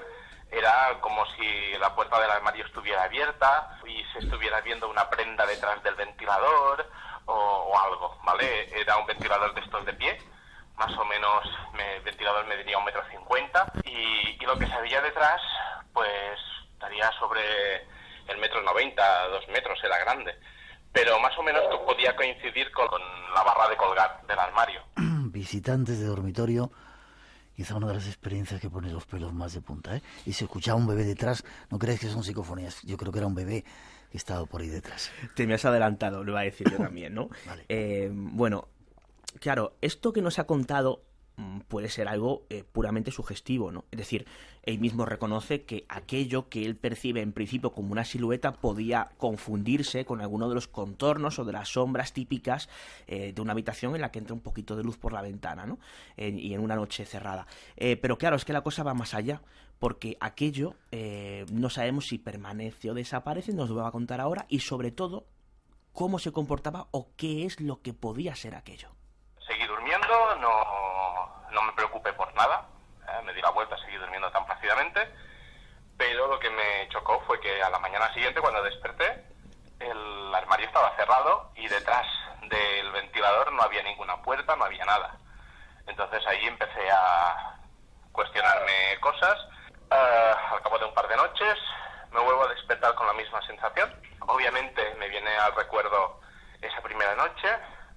Speaker 15: era como si la puerta del armario estuviera abierta y se estuviera viendo una prenda detrás del ventilador o algo, ¿vale? Era un ventilador de estos de pie, más o menos el ventilador mediría 1,50 m y lo que se veía detrás, pues estaría sobre el 1,90 m, 2 metros, era grande, pero más o menos podía coincidir con la barra de colgar del armario.
Speaker 1: Visitantes de dormitorio, quizá una de las experiencias que pone los pelos más de punta, ¿eh? Y si escuchaba un bebé detrás, no crees que son psicofonías, yo creo que era un bebé que estaba por ahí detrás.
Speaker 13: Te me has adelantado, lo iba a decir yo también, ¿no? Vale. Bueno, claro, esto que nos ha contado puede ser algo puramente sugestivo, ¿no? Es decir, él mismo reconoce que aquello que él percibe en principio como una silueta podía confundirse con alguno de los contornos o de las sombras típicas de una habitación en la que entra un poquito de luz por la ventana, ¿no? Y en una noche cerrada. Pero claro, es que la cosa va más allá, porque aquello no sabemos si permanece o desaparece, nos lo va a contar ahora, y sobre todo, cómo se comportaba o qué es lo que podía ser aquello.
Speaker 15: Seguí durmiendo, no me preocupé por nada, me di la vuelta, seguí durmiendo tan plácidamente, pero lo que me chocó fue que a la mañana siguiente, cuando desperté, el armario estaba cerrado y detrás del ventilador no había ninguna puerta, no había nada. Entonces ahí empecé a cuestionarme cosas. Al cabo de un par de noches me vuelvo a despertar con la misma sensación. Obviamente me viene al recuerdo esa primera noche,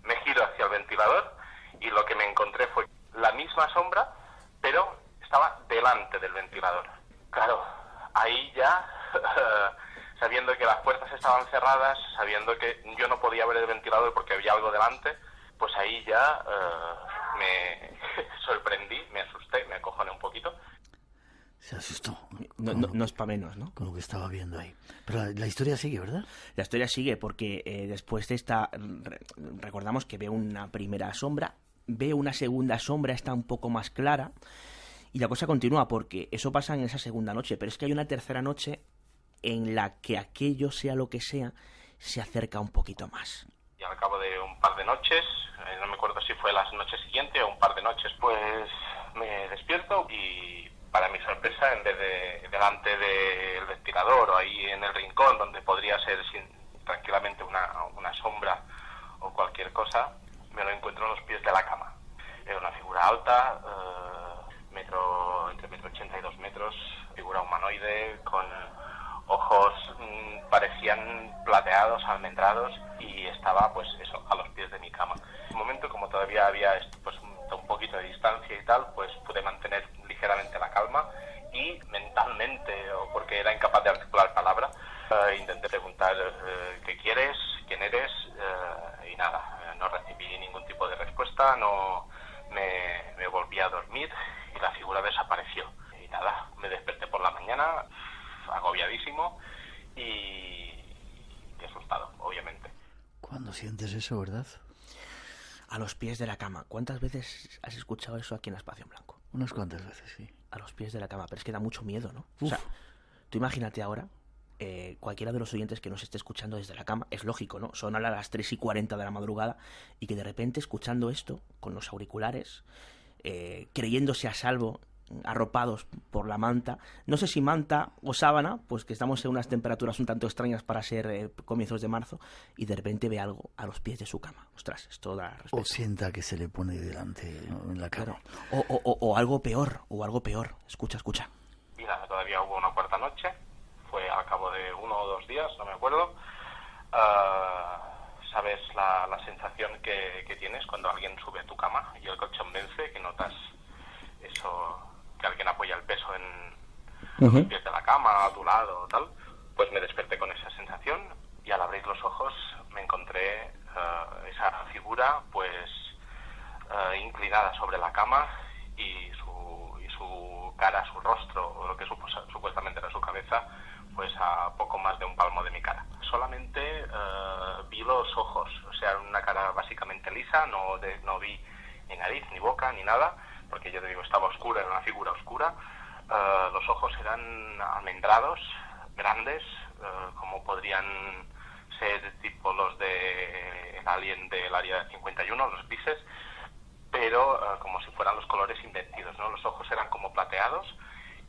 Speaker 15: me giro hacia el ventilador y lo que me encontré fue la misma sombra, pero estaba delante del ventilador. Claro, ahí ya, sabiendo que las puertas estaban cerradas, sabiendo que yo no podía ver el ventilador porque había algo delante, pues ahí ya me sorprendí, me asusté, me acojoné un poquito.
Speaker 1: Se asustó.
Speaker 13: No es para menos, ¿no?
Speaker 1: Con lo que estaba viendo ahí. Pero la historia sigue, ¿verdad?
Speaker 13: La historia sigue porque después de esta, recordamos que ve una primera sombra, ve una segunda sombra, está un poco más clara, y la cosa continúa porque eso pasa en esa segunda noche, pero es que hay una tercera noche en la que aquello, sea lo que sea, se acerca un poquito más.
Speaker 15: Y al cabo de un par de noches, no me acuerdo si fue la noche siguiente o un par de noches, pues me despierto y para mi sorpresa, en vez de delante del ventilador o ahí en el rincón donde podría ser tranquilamente una sombra o cualquier cosa, me lo encuentro en los pies de la cama. Era una figura alta, entre 1,80 m y 2 metros, figura humanoide, con ojos parecían plateados, almendrados, y estaba pues eso, a los pies de mi cama. En un momento, como todavía había pues un poquito de distancia y tal, pues pude mantener ligeramente la calma y mentalmente, o porque era incapaz de articular palabra, intenté preguntar qué quieres, quién eres, y nada, no recibí ningún tipo de respuesta, no me volví a dormir y la figura desapareció. Y nada, me desperté por la mañana agobiadísimo y asustado, obviamente.
Speaker 1: Cuando sientes eso, ¿verdad?
Speaker 13: A los pies de la cama. ¿Cuántas veces has escuchado eso aquí en Espacio en Blanco?
Speaker 1: Unas cuantas veces, sí.
Speaker 13: A los pies de la cama, pero es que da mucho miedo, ¿no? Uf. O sea, tú imagínate ahora, cualquiera de los oyentes que nos esté escuchando desde la cama, es lógico, ¿no? Son a las 3:40 de la madrugada y que de repente escuchando esto con los auriculares, creyéndose a salvo, arropados por la manta, no sé si manta o sábana, pues que estamos en unas temperaturas un tanto extrañas para ser comienzos de marzo, y de repente ve algo a los pies de su cama. Ostras, esto da respeto.
Speaker 1: O sienta que se le pone delante, ¿no?, en la cara.
Speaker 13: Claro. O algo peor, escucha.
Speaker 15: Y nada, todavía hubo una cuarta noche, fue al cabo de 1 o 2 días, no me acuerdo. Sabes la sensación que tienes cuando alguien sube a tu cama y el colchón vence, que notas eso, que alguien apoya el peso en los pies de la cama, a tu lado, tal. Pues me desperté con esa sensación y al abrir los ojos me encontré esa figura pues inclinada sobre la cama y su cara, su rostro, o lo que supuestamente era su cabeza, pues a poco más de un palmo de mi cara. Solamente vi los ojos, o sea, una cara básicamente lisa, no vi ni nariz, ni boca, ni nada, porque yo te digo, estaba oscura, era una figura oscura. Los ojos eran almendrados, grandes, como podrían ser tipo los del alien del Área 51, los grises, pero como si fueran los colores invertidos, ¿no? Los ojos eran como plateados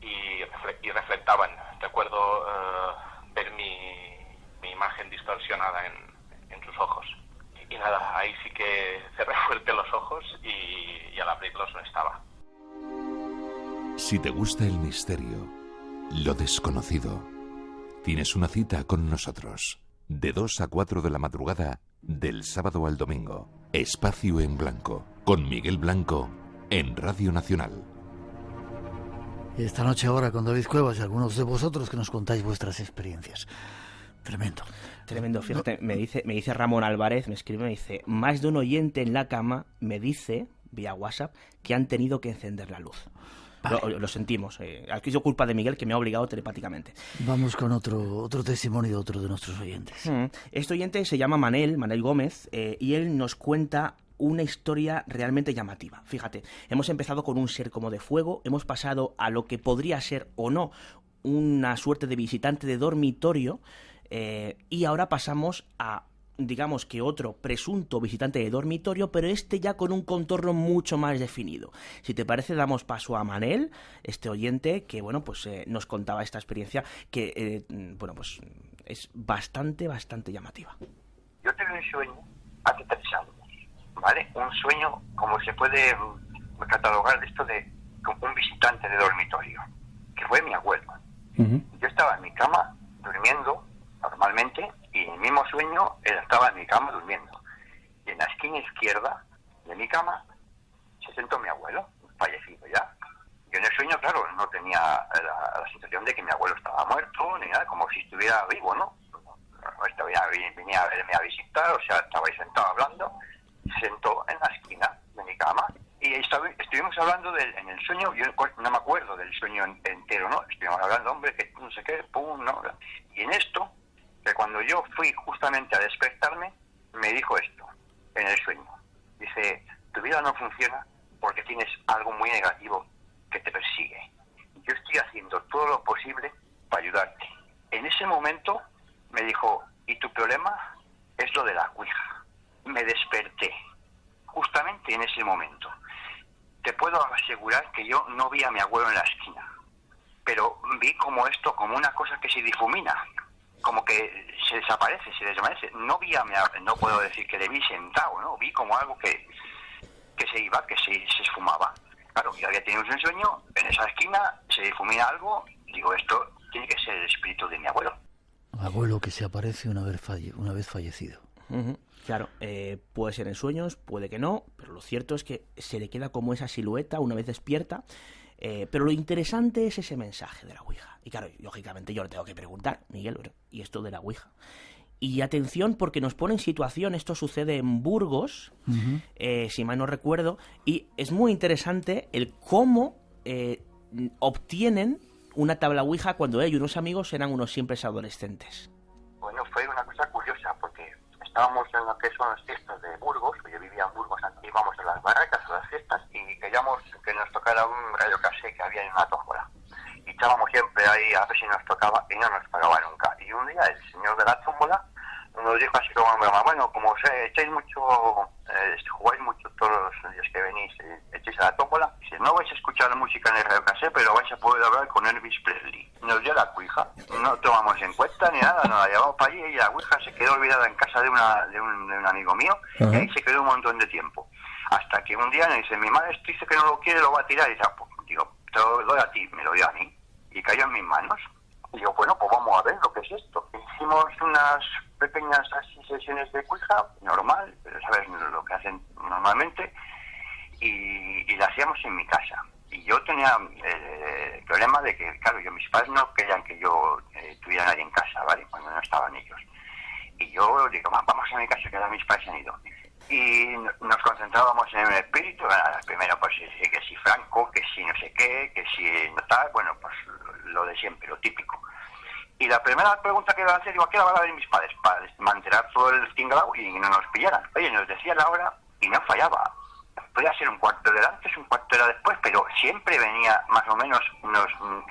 Speaker 15: y reflectaban. Recuerdo ver mi imagen distorsionada en sus ojos. Y nada, ahí sí que cerré fuerte los ojos y al abrirlos no estaba.
Speaker 8: Si te gusta el misterio, lo desconocido, tienes una cita con nosotros. De 2 a 4 de la madrugada, del sábado al domingo. Espacio en Blanco, con Miguel Blanco, en Radio Nacional.
Speaker 1: Y esta noche ahora con David Cuevas y algunos de vosotros que nos contáis vuestras experiencias. Tremendo,
Speaker 13: fíjate, me dice Ramón Álvarez, me dice, más de un oyente en la cama me dice, vía WhatsApp, que han tenido que encender la luz. Vale. Lo sentimos, aquí es culpa de Miguel, que me ha obligado telepáticamente.
Speaker 1: Vamos con otro testimonio de otro de nuestros oyentes.
Speaker 13: Este oyente se llama Manel Gómez, y él nos cuenta una historia realmente llamativa. Fíjate, hemos empezado con un ser como de fuego, hemos pasado a lo que podría ser o no una suerte de visitante de dormitorio, y ahora pasamos a, digamos que otro presunto visitante de dormitorio, pero este ya con un contorno mucho más definido. Si te parece, damos paso a Manel, este oyente que, bueno, pues nos contaba esta experiencia que, bueno, pues es bastante llamativa.
Speaker 16: Yo tuve un sueño hace 3 años, ¿vale? Un sueño, como se puede catalogar de esto de como un visitante de dormitorio, que fue mi abuelo. Yo estaba en mi cama durmiendo normalmente y en el mismo sueño él estaba en mi cama durmiendo. Y en la esquina izquierda de mi cama se sentó mi abuelo, fallecido ya. Yo en el sueño, claro, no tenía la sensación de que mi abuelo estaba muerto ni nada, como si estuviera vivo, ¿no? Venía a verme a visitar, o sea, estaba ahí sentado hablando, se sentó en la esquina de mi cama. Y estuvimos hablando en el sueño, yo no me acuerdo del sueño entero, ¿no? Estuvimos hablando, hombre, que no sé qué, pum, ¿no? Y en esto, que cuando yo fui justamente a despertarme, me dijo esto, en el sueño. Dice, tu vida no funciona porque tienes algo muy negativo que te persigue. Yo estoy haciendo todo lo posible para ayudarte. En ese momento me dijo, ¿y tu problema? Es lo de la ouija. Me desperté, justamente en ese momento. Te puedo asegurar que yo no vi a mi abuelo en la esquina, pero vi como esto, como una cosa que se difumina, como que se desaparece, se desvanece. No vi a mi abuelo, no puedo decir que le vi sentado, ¿no? Vi como algo que se iba, que se esfumaba. Claro, yo había tenido un sueño, en esa esquina se difumina algo, digo, esto tiene que ser el espíritu de mi abuelo.
Speaker 1: Abuelo que se aparece una vez fallecido.
Speaker 13: Claro, puede ser en sueños, puede que no, pero lo cierto es que se le queda como esa silueta una vez despierta. Pero lo interesante es ese mensaje de la ouija. Y claro, lógicamente yo le tengo que preguntar, Miguel, ¿y esto de la ouija? Y atención, porque nos pone en situación, esto sucede en Burgos, si mal no recuerdo, y es muy interesante el cómo obtienen una tabla ouija cuando ellos y unos amigos eran unos simples adolescentes.
Speaker 16: Bueno, fue una cosa curiosa, porque estábamos en lo que son las fiestas de Burgos, yo vivía en Burgos, íbamos a las barracas, a las fiestas, y queríamos que nos tocara un radiocasete que había en una tómbola. Y estábamos siempre ahí a ver si nos tocaba y no nos pagaba nunca. Y un día el señor de la tómbola nos dijo así como en broma, bueno, como echáis mucho, jugáis mucho todos los días que venís, echáis a la tómbola, dice, no vais a escuchar música en el radiocasete, pero vais a poder hablar con Elvis Presley. Nos dio la ouija, no tomamos en cuenta ni nada, nos la llevamos para allí y la ouija se quedó olvidada en casa de un amigo mío. Uh-huh. Y ahí se quedó un montón de tiempo. Hasta que un día me dice, mi madre dice que no lo quiere, lo va a tirar. Y dice, pues, digo, te lo doy a ti, me lo dio a mí. Y cayó en mis manos. Y digo, bueno, pues vamos a ver lo que es esto. Hicimos unas pequeñas así sesiones de ouija, normal, pero sabes lo que hacen normalmente, y la hacíamos en mi casa. Y yo tenía el problema de que, claro, mis padres no querían que yo tuviera nadie en casa, ¿vale? Cuando no estaban ellos. Y yo digo, vamos a mi casa, que ahora mis padres se han ido. Y nos concentrábamos en el espíritu, primero pues que si Franco, que si no sé qué, que si no tal, bueno, pues lo de siempre, lo típico. Y la primera pregunta que iba a hacer, digo, ¿a qué hora van a ver mis padres? Para mantener todo el tinglao y no nos pillaran. Oye, nos decía la hora y no fallaba. Podía ser un cuarto de hora antes, un cuarto de hora después, pero siempre venía más o menos,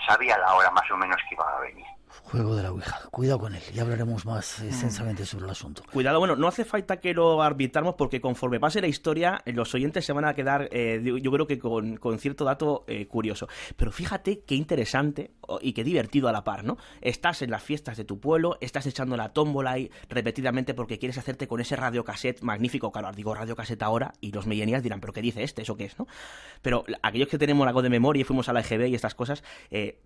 Speaker 16: sabía la hora más o menos que iba a venir.
Speaker 1: Juego de la ouija, cuidado con él, ya hablaremos más extensamente sobre el asunto.
Speaker 13: Cuidado, bueno, no hace falta que lo arbitramos porque conforme pase la historia, los oyentes se van a quedar, yo creo que con cierto dato curioso. Pero fíjate qué interesante y qué divertido a la par, ¿no? Estás en las fiestas de tu pueblo, estás echando la tómbola ahí repetidamente porque quieres hacerte con ese radiocassette magnífico. Claro, digo radiocassette ahora y los millennials dirán, ¿pero qué dice ¿Eso qué es, no? Pero aquellos que tenemos algo de memoria y fuimos a la EGB y estas cosas,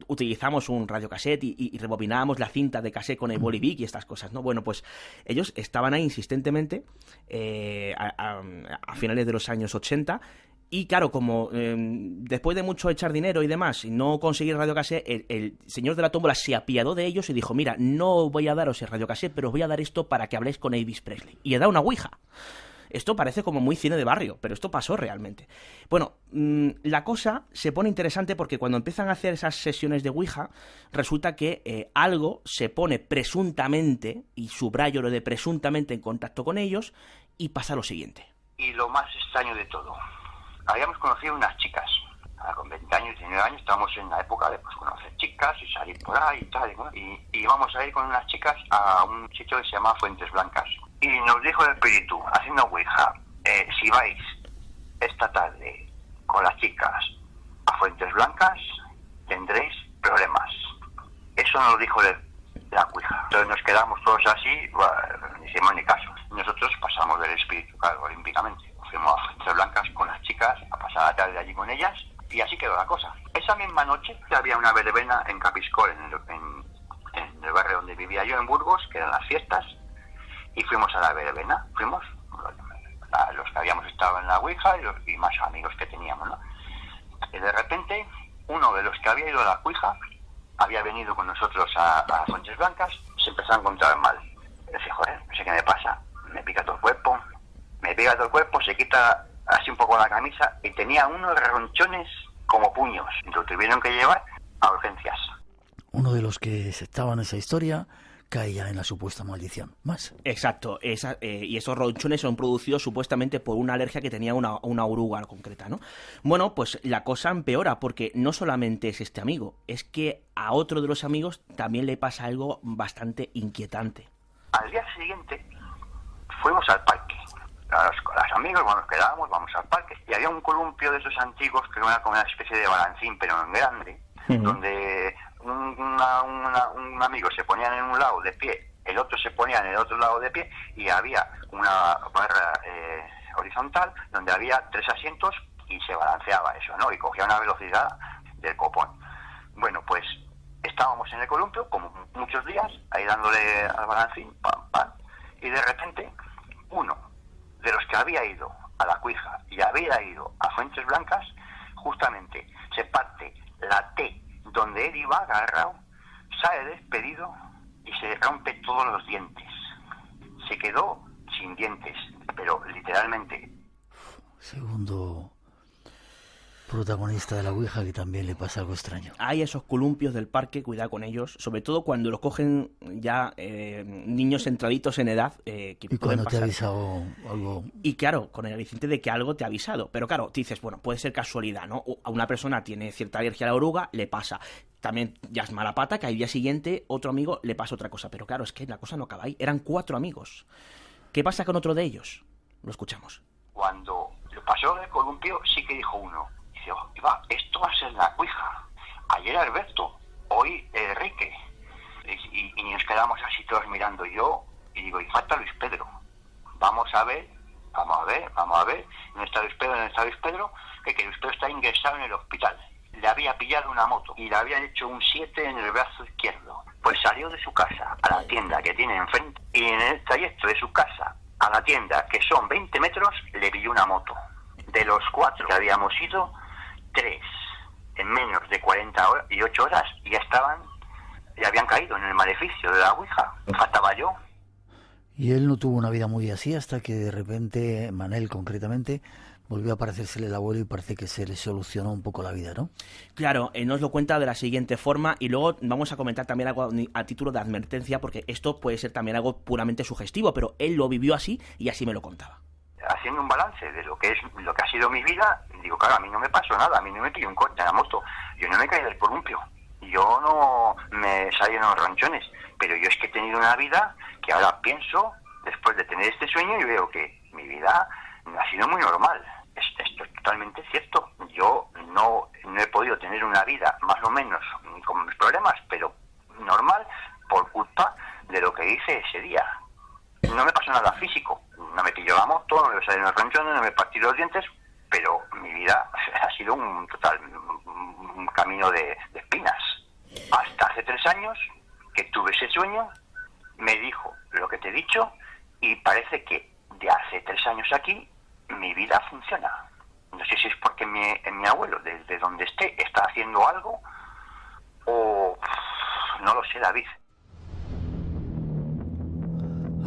Speaker 13: utilizamos un radiocassette y rebobinábamos la cinta de cassette con el bolivic y estas cosas, ¿no? Bueno, pues ellos estaban ahí insistentemente a finales de los años 80. Y claro, como después de mucho echar dinero y demás, y no conseguir radiocassette, el señor de la tómbola se apiadó de ellos y dijo, mira, no voy a daros el radiocassette, pero os voy a dar esto para que habléis con Elvis Presley. Y le da una ouija. Esto parece como muy cine de barrio, pero esto pasó realmente. Bueno, la cosa se pone interesante porque cuando empiezan a hacer esas sesiones de ouija, resulta que algo se pone presuntamente, y subrayo lo de presuntamente, en contacto con ellos, y pasa lo siguiente.
Speaker 16: Y lo más extraño de todo, habíamos conocido unas chicas, con 20 años, 19 años, estábamos en la época de pues, conocer chicas y salir por ahí y tal, y íbamos a ir con unas chicas a un sitio que se llama Fuentes Blancas. Y nos dijo el espíritu, haciendo ouija, si vais esta tarde con las chicas a Fuentes Blancas, tendréis problemas. Eso nos dijo la ouija. Entonces nos quedamos todos así, bueno, no hicimos ni caso. Nosotros pasamos del espíritu, claro, olímpicamente. Fuimos a Fuentes Blancas con las chicas, a pasar la tarde allí con ellas, y así quedó la cosa. Esa misma noche había una verbena en Capiscol, en el barrio donde vivía yo, en Burgos, que eran las fiestas, y fuimos a la verbena, fuimos los que habíamos estado en la ouija y más amigos que teníamos, ¿no? Y de repente, uno de los que había ido a la ouija había venido con nosotros a Fuentes Blancas, se empezó a encontrar mal. Y decía, joder, no sé qué me pasa, me pica todo el cuerpo, se quita así un poco la camisa y tenía unos ronchones como puños. Y lo tuvieron que llevar a urgencias.
Speaker 1: Uno de los que estaban en esa historia caía en la supuesta maldición. ¿Más?
Speaker 13: Exacto. Y esos ronchones son producidos supuestamente por una alergia que tenía una oruga concreta, ¿no? Bueno, pues la cosa empeora porque no solamente es este amigo, es que a otro de los amigos también le pasa algo bastante inquietante.
Speaker 16: Al día siguiente fuimos al parque. Los amigos, cuando nos quedábamos, vamos al parque. Y había un columpio de esos antiguos que era como una especie de balancín, pero en grande, donde un amigo se ponía en un lado de pie, el otro se ponía en el otro lado de pie, y había una barra horizontal donde había 3 asientos y se balanceaba eso, ¿no? Y cogía una velocidad del copón. Bueno, pues estábamos en el columpio, como muchos días, ahí dándole al balancín, pam, pam, y de repente, uno de los que había ido a la ouija y había ido a Fuentes Blancas, justamente se parte la T donde él iba agarrado, sale despedido y se rompe todos los dientes. Se quedó sin dientes, pero literalmente.
Speaker 1: Segundo protagonista de la Ouija que también le pasa algo extraño.
Speaker 13: Hay esos columpios del parque, cuidado con ellos, sobre todo cuando los cogen ya niños entraditos en edad. Que
Speaker 1: y cuando te ha avisado algo.
Speaker 13: Y claro, con el aliciente de que algo te ha avisado. Pero claro, te dices, bueno, puede ser casualidad, ¿no? A una persona tiene cierta alergia a la oruga, le pasa. También ya es mala pata que al día siguiente otro amigo le pasa otra cosa. Pero claro, es que la cosa no acaba ahí. Eran 4 amigos. ¿Qué pasa con otro de ellos? Lo escuchamos.
Speaker 16: Cuando lo pasó el columpio, sí que dijo uno. Dice, esto va a ser la Ouija. Ayer Alberto, hoy Enrique. Y nos quedamos así todos mirando yo. Y digo, y falta Luis Pedro. Vamos a ver. ¿Dónde está Luis Pedro? Que Luis Pedro está ingresado en el hospital. Le había pillado una moto y le habían hecho un 7 en el brazo izquierdo. Pues salió de su casa a la tienda que tiene enfrente y en el trayecto de su casa a la tienda, que son 20 metros, le pilló una moto. De los 4 que habíamos ido, 3 en menos de 48 horas ya habían caído en el maleficio de la Ouija. Faltaba yo.
Speaker 1: Y él no tuvo una vida muy así hasta que de repente, Manel concretamente, volvió a aparecérsele el abuelo y parece que se le solucionó un poco la vida, ¿no?
Speaker 13: Claro, nos lo cuenta de la siguiente forma y luego vamos a comentar también algo a título de advertencia porque esto puede ser también algo puramente sugestivo, pero él lo vivió así y así me lo contaba.
Speaker 16: Haciendo un balance de lo que ha sido mi vida, digo, claro, a mí no me pasó nada, a mí no me pilló un corte en la moto, yo no me caí del columpio, yo no me salí en los ranchones, pero yo es que he tenido una vida que ahora pienso, después de tener este sueño, y veo que mi vida ha sido muy normal. Esto es totalmente cierto. Yo no he podido tener una vida más o menos con mis problemas, pero normal por culpa de lo que hice ese día. No me pasó nada físico, no me pilló la moto, no me salí en los ranchones, no me partí los dientes, pero mi vida ha sido un camino de espinas. Hasta hace 3 años que tuve ese sueño, me dijo lo que te he dicho y parece que de hace 3 años aquí mi vida funciona. No sé si es porque mi abuelo, desde donde esté, está haciendo algo o no lo sé, David.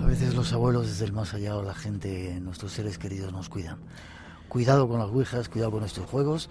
Speaker 1: A veces los abuelos desde el más allá o la gente, nuestros seres queridos nos cuidan. Cuidado con las ouijas, cuidado con estos juegos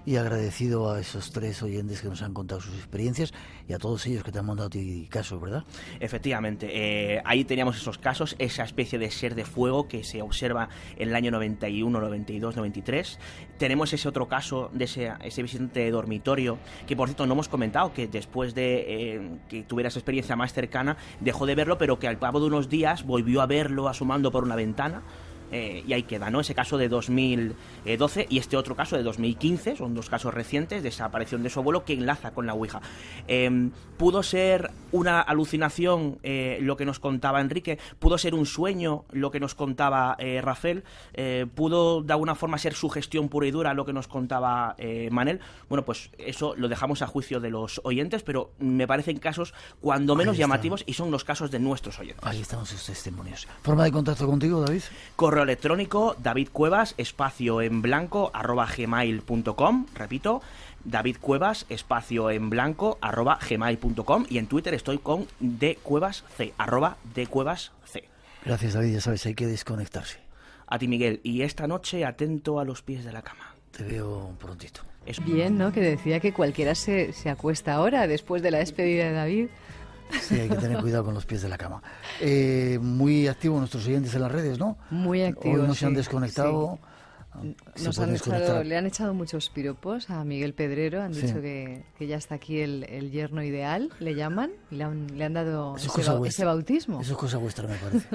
Speaker 1: y agradecido a esos 3 oyentes que nos han contado sus experiencias y a todos ellos que te han mandado a ti casos, ¿verdad?
Speaker 13: Efectivamente, ahí teníamos esos casos, esa especie de ser de fuego que se observa en el año 91, 92, 93. Tenemos ese otro caso de ese visitante de dormitorio, que por cierto no hemos comentado, que después de que tuviera esa experiencia más cercana, dejó de verlo, pero que al cabo de unos días volvió a verlo asomando por una ventana. Y ahí queda, ¿no? Ese caso de 2012 y este otro caso de 2015, son 2 casos recientes de esa aparición de su abuelo que enlaza con la Ouija. Pudo ser una alucinación lo que nos contaba Enrique, pudo ser un sueño lo que nos contaba Rafael, pudo de alguna forma ser sugestión pura y dura lo que nos contaba Manel. Bueno, pues eso lo dejamos a juicio de los oyentes, pero me parecen casos cuando menos llamativos y son los casos de nuestros oyentes.
Speaker 1: Ahí están sus testimonios. ¿Forma de contacto contigo, David?
Speaker 13: Correo electrónico davidcuevas _gmail.com. Repito, davidcuevas _gmail.com y en Twitter estoy con dcuevasc, @dcuevasc.
Speaker 1: Gracias, David, ya sabes, hay que desconectarse.
Speaker 13: A ti, Miguel, y esta noche atento a los pies de la cama.
Speaker 1: Te veo prontito.
Speaker 2: Bien, ¿no? Que decía que cualquiera se acuesta ahora después de la despedida de David.
Speaker 1: Sí, hay que tener cuidado con los pies de la cama. Muy activos nuestros oyentes en las redes, ¿no?
Speaker 2: Muy activos.
Speaker 1: Hoy no se han desconectado.
Speaker 2: Sí. Le han echado muchos piropos a Miguel Pedrero, han dicho que ya está aquí el yerno ideal, le llaman, le han dado ese bautismo.
Speaker 1: Eso es cosa vuestra, me parece.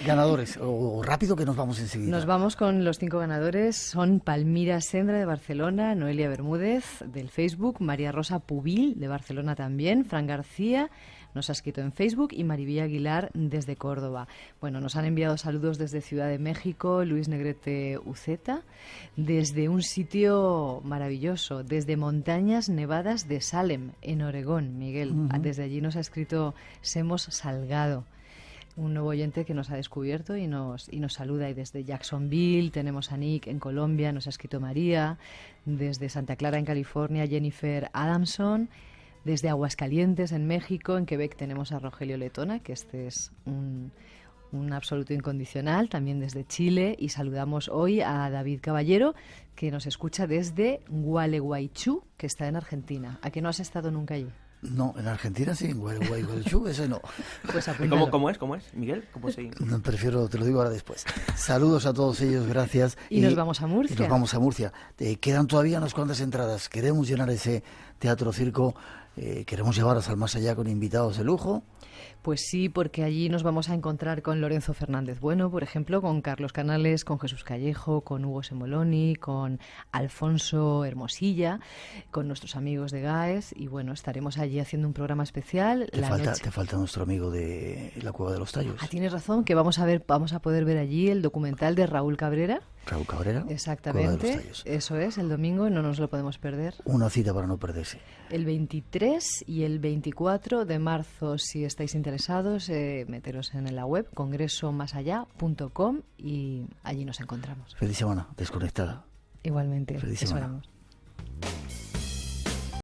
Speaker 1: Ganadores, o rápido que nos vamos enseguida.
Speaker 2: Nos vamos con los 5 ganadores. Son Palmira Sendra de Barcelona, Noelia Bermúdez del Facebook, María Rosa Pubil de Barcelona también, Fran García nos ha escrito en Facebook y Maribí Aguilar desde Córdoba. Bueno, nos han enviado saludos desde Ciudad de México, Luis Negrete Uceta, desde un sitio maravilloso, desde Montañas Nevadas de Salem, en Oregón, Miguel. Desde allí nos ha escrito Semos Salgado, un nuevo oyente que nos ha descubierto y nos saluda. Y desde Jacksonville tenemos a Nick en Colombia, nos ha escrito María. Desde Santa Clara en California, Jennifer Adamson. Desde Aguascalientes en México, en Quebec tenemos a Rogelio Letona, que este es un un absoluto incondicional, también desde Chile, y saludamos hoy a David Caballero, que nos escucha desde Gualeguaychú, que está en Argentina. ¿A que no has estado nunca allí?
Speaker 1: No, en Argentina sí, en Gualeguaychú, ese no.
Speaker 2: Pues
Speaker 13: ¿Cómo es, Miguel? ¿Cómo se...
Speaker 1: No, prefiero, te lo digo ahora después. Saludos a todos ellos, gracias.
Speaker 2: Y nos vamos a Murcia.
Speaker 1: Y nos vamos a Murcia. Quedan todavía unas cuantas entradas. Queremos llenar ese Teatro Circo. Queremos llevaros al más allá con invitados de lujo.
Speaker 2: Pues sí, porque allí nos vamos a encontrar con Lorenzo Fernández Bueno, por ejemplo, con Carlos Canales, con Jesús Callejo, con Hugo Semoloni, con Alfonso Hermosilla, con nuestros amigos de GAES, y bueno, estaremos allí haciendo un programa especial.
Speaker 1: Te falta nuestro amigo de la Cueva de los Tallos.
Speaker 2: Tienes razón, que vamos a poder ver allí el documental de Raúl Cabrera.
Speaker 1: Raúl Cabrera.
Speaker 2: Exactamente, eso es, el domingo, no nos lo podemos perder.
Speaker 1: Una cita para no perderse.
Speaker 2: El 23 y el 24 de marzo, si estáis interesados, meteros en la web congresomasallá.com y allí nos encontramos.
Speaker 1: Feliz semana, desconectada.
Speaker 2: Igualmente,
Speaker 1: feliz semana.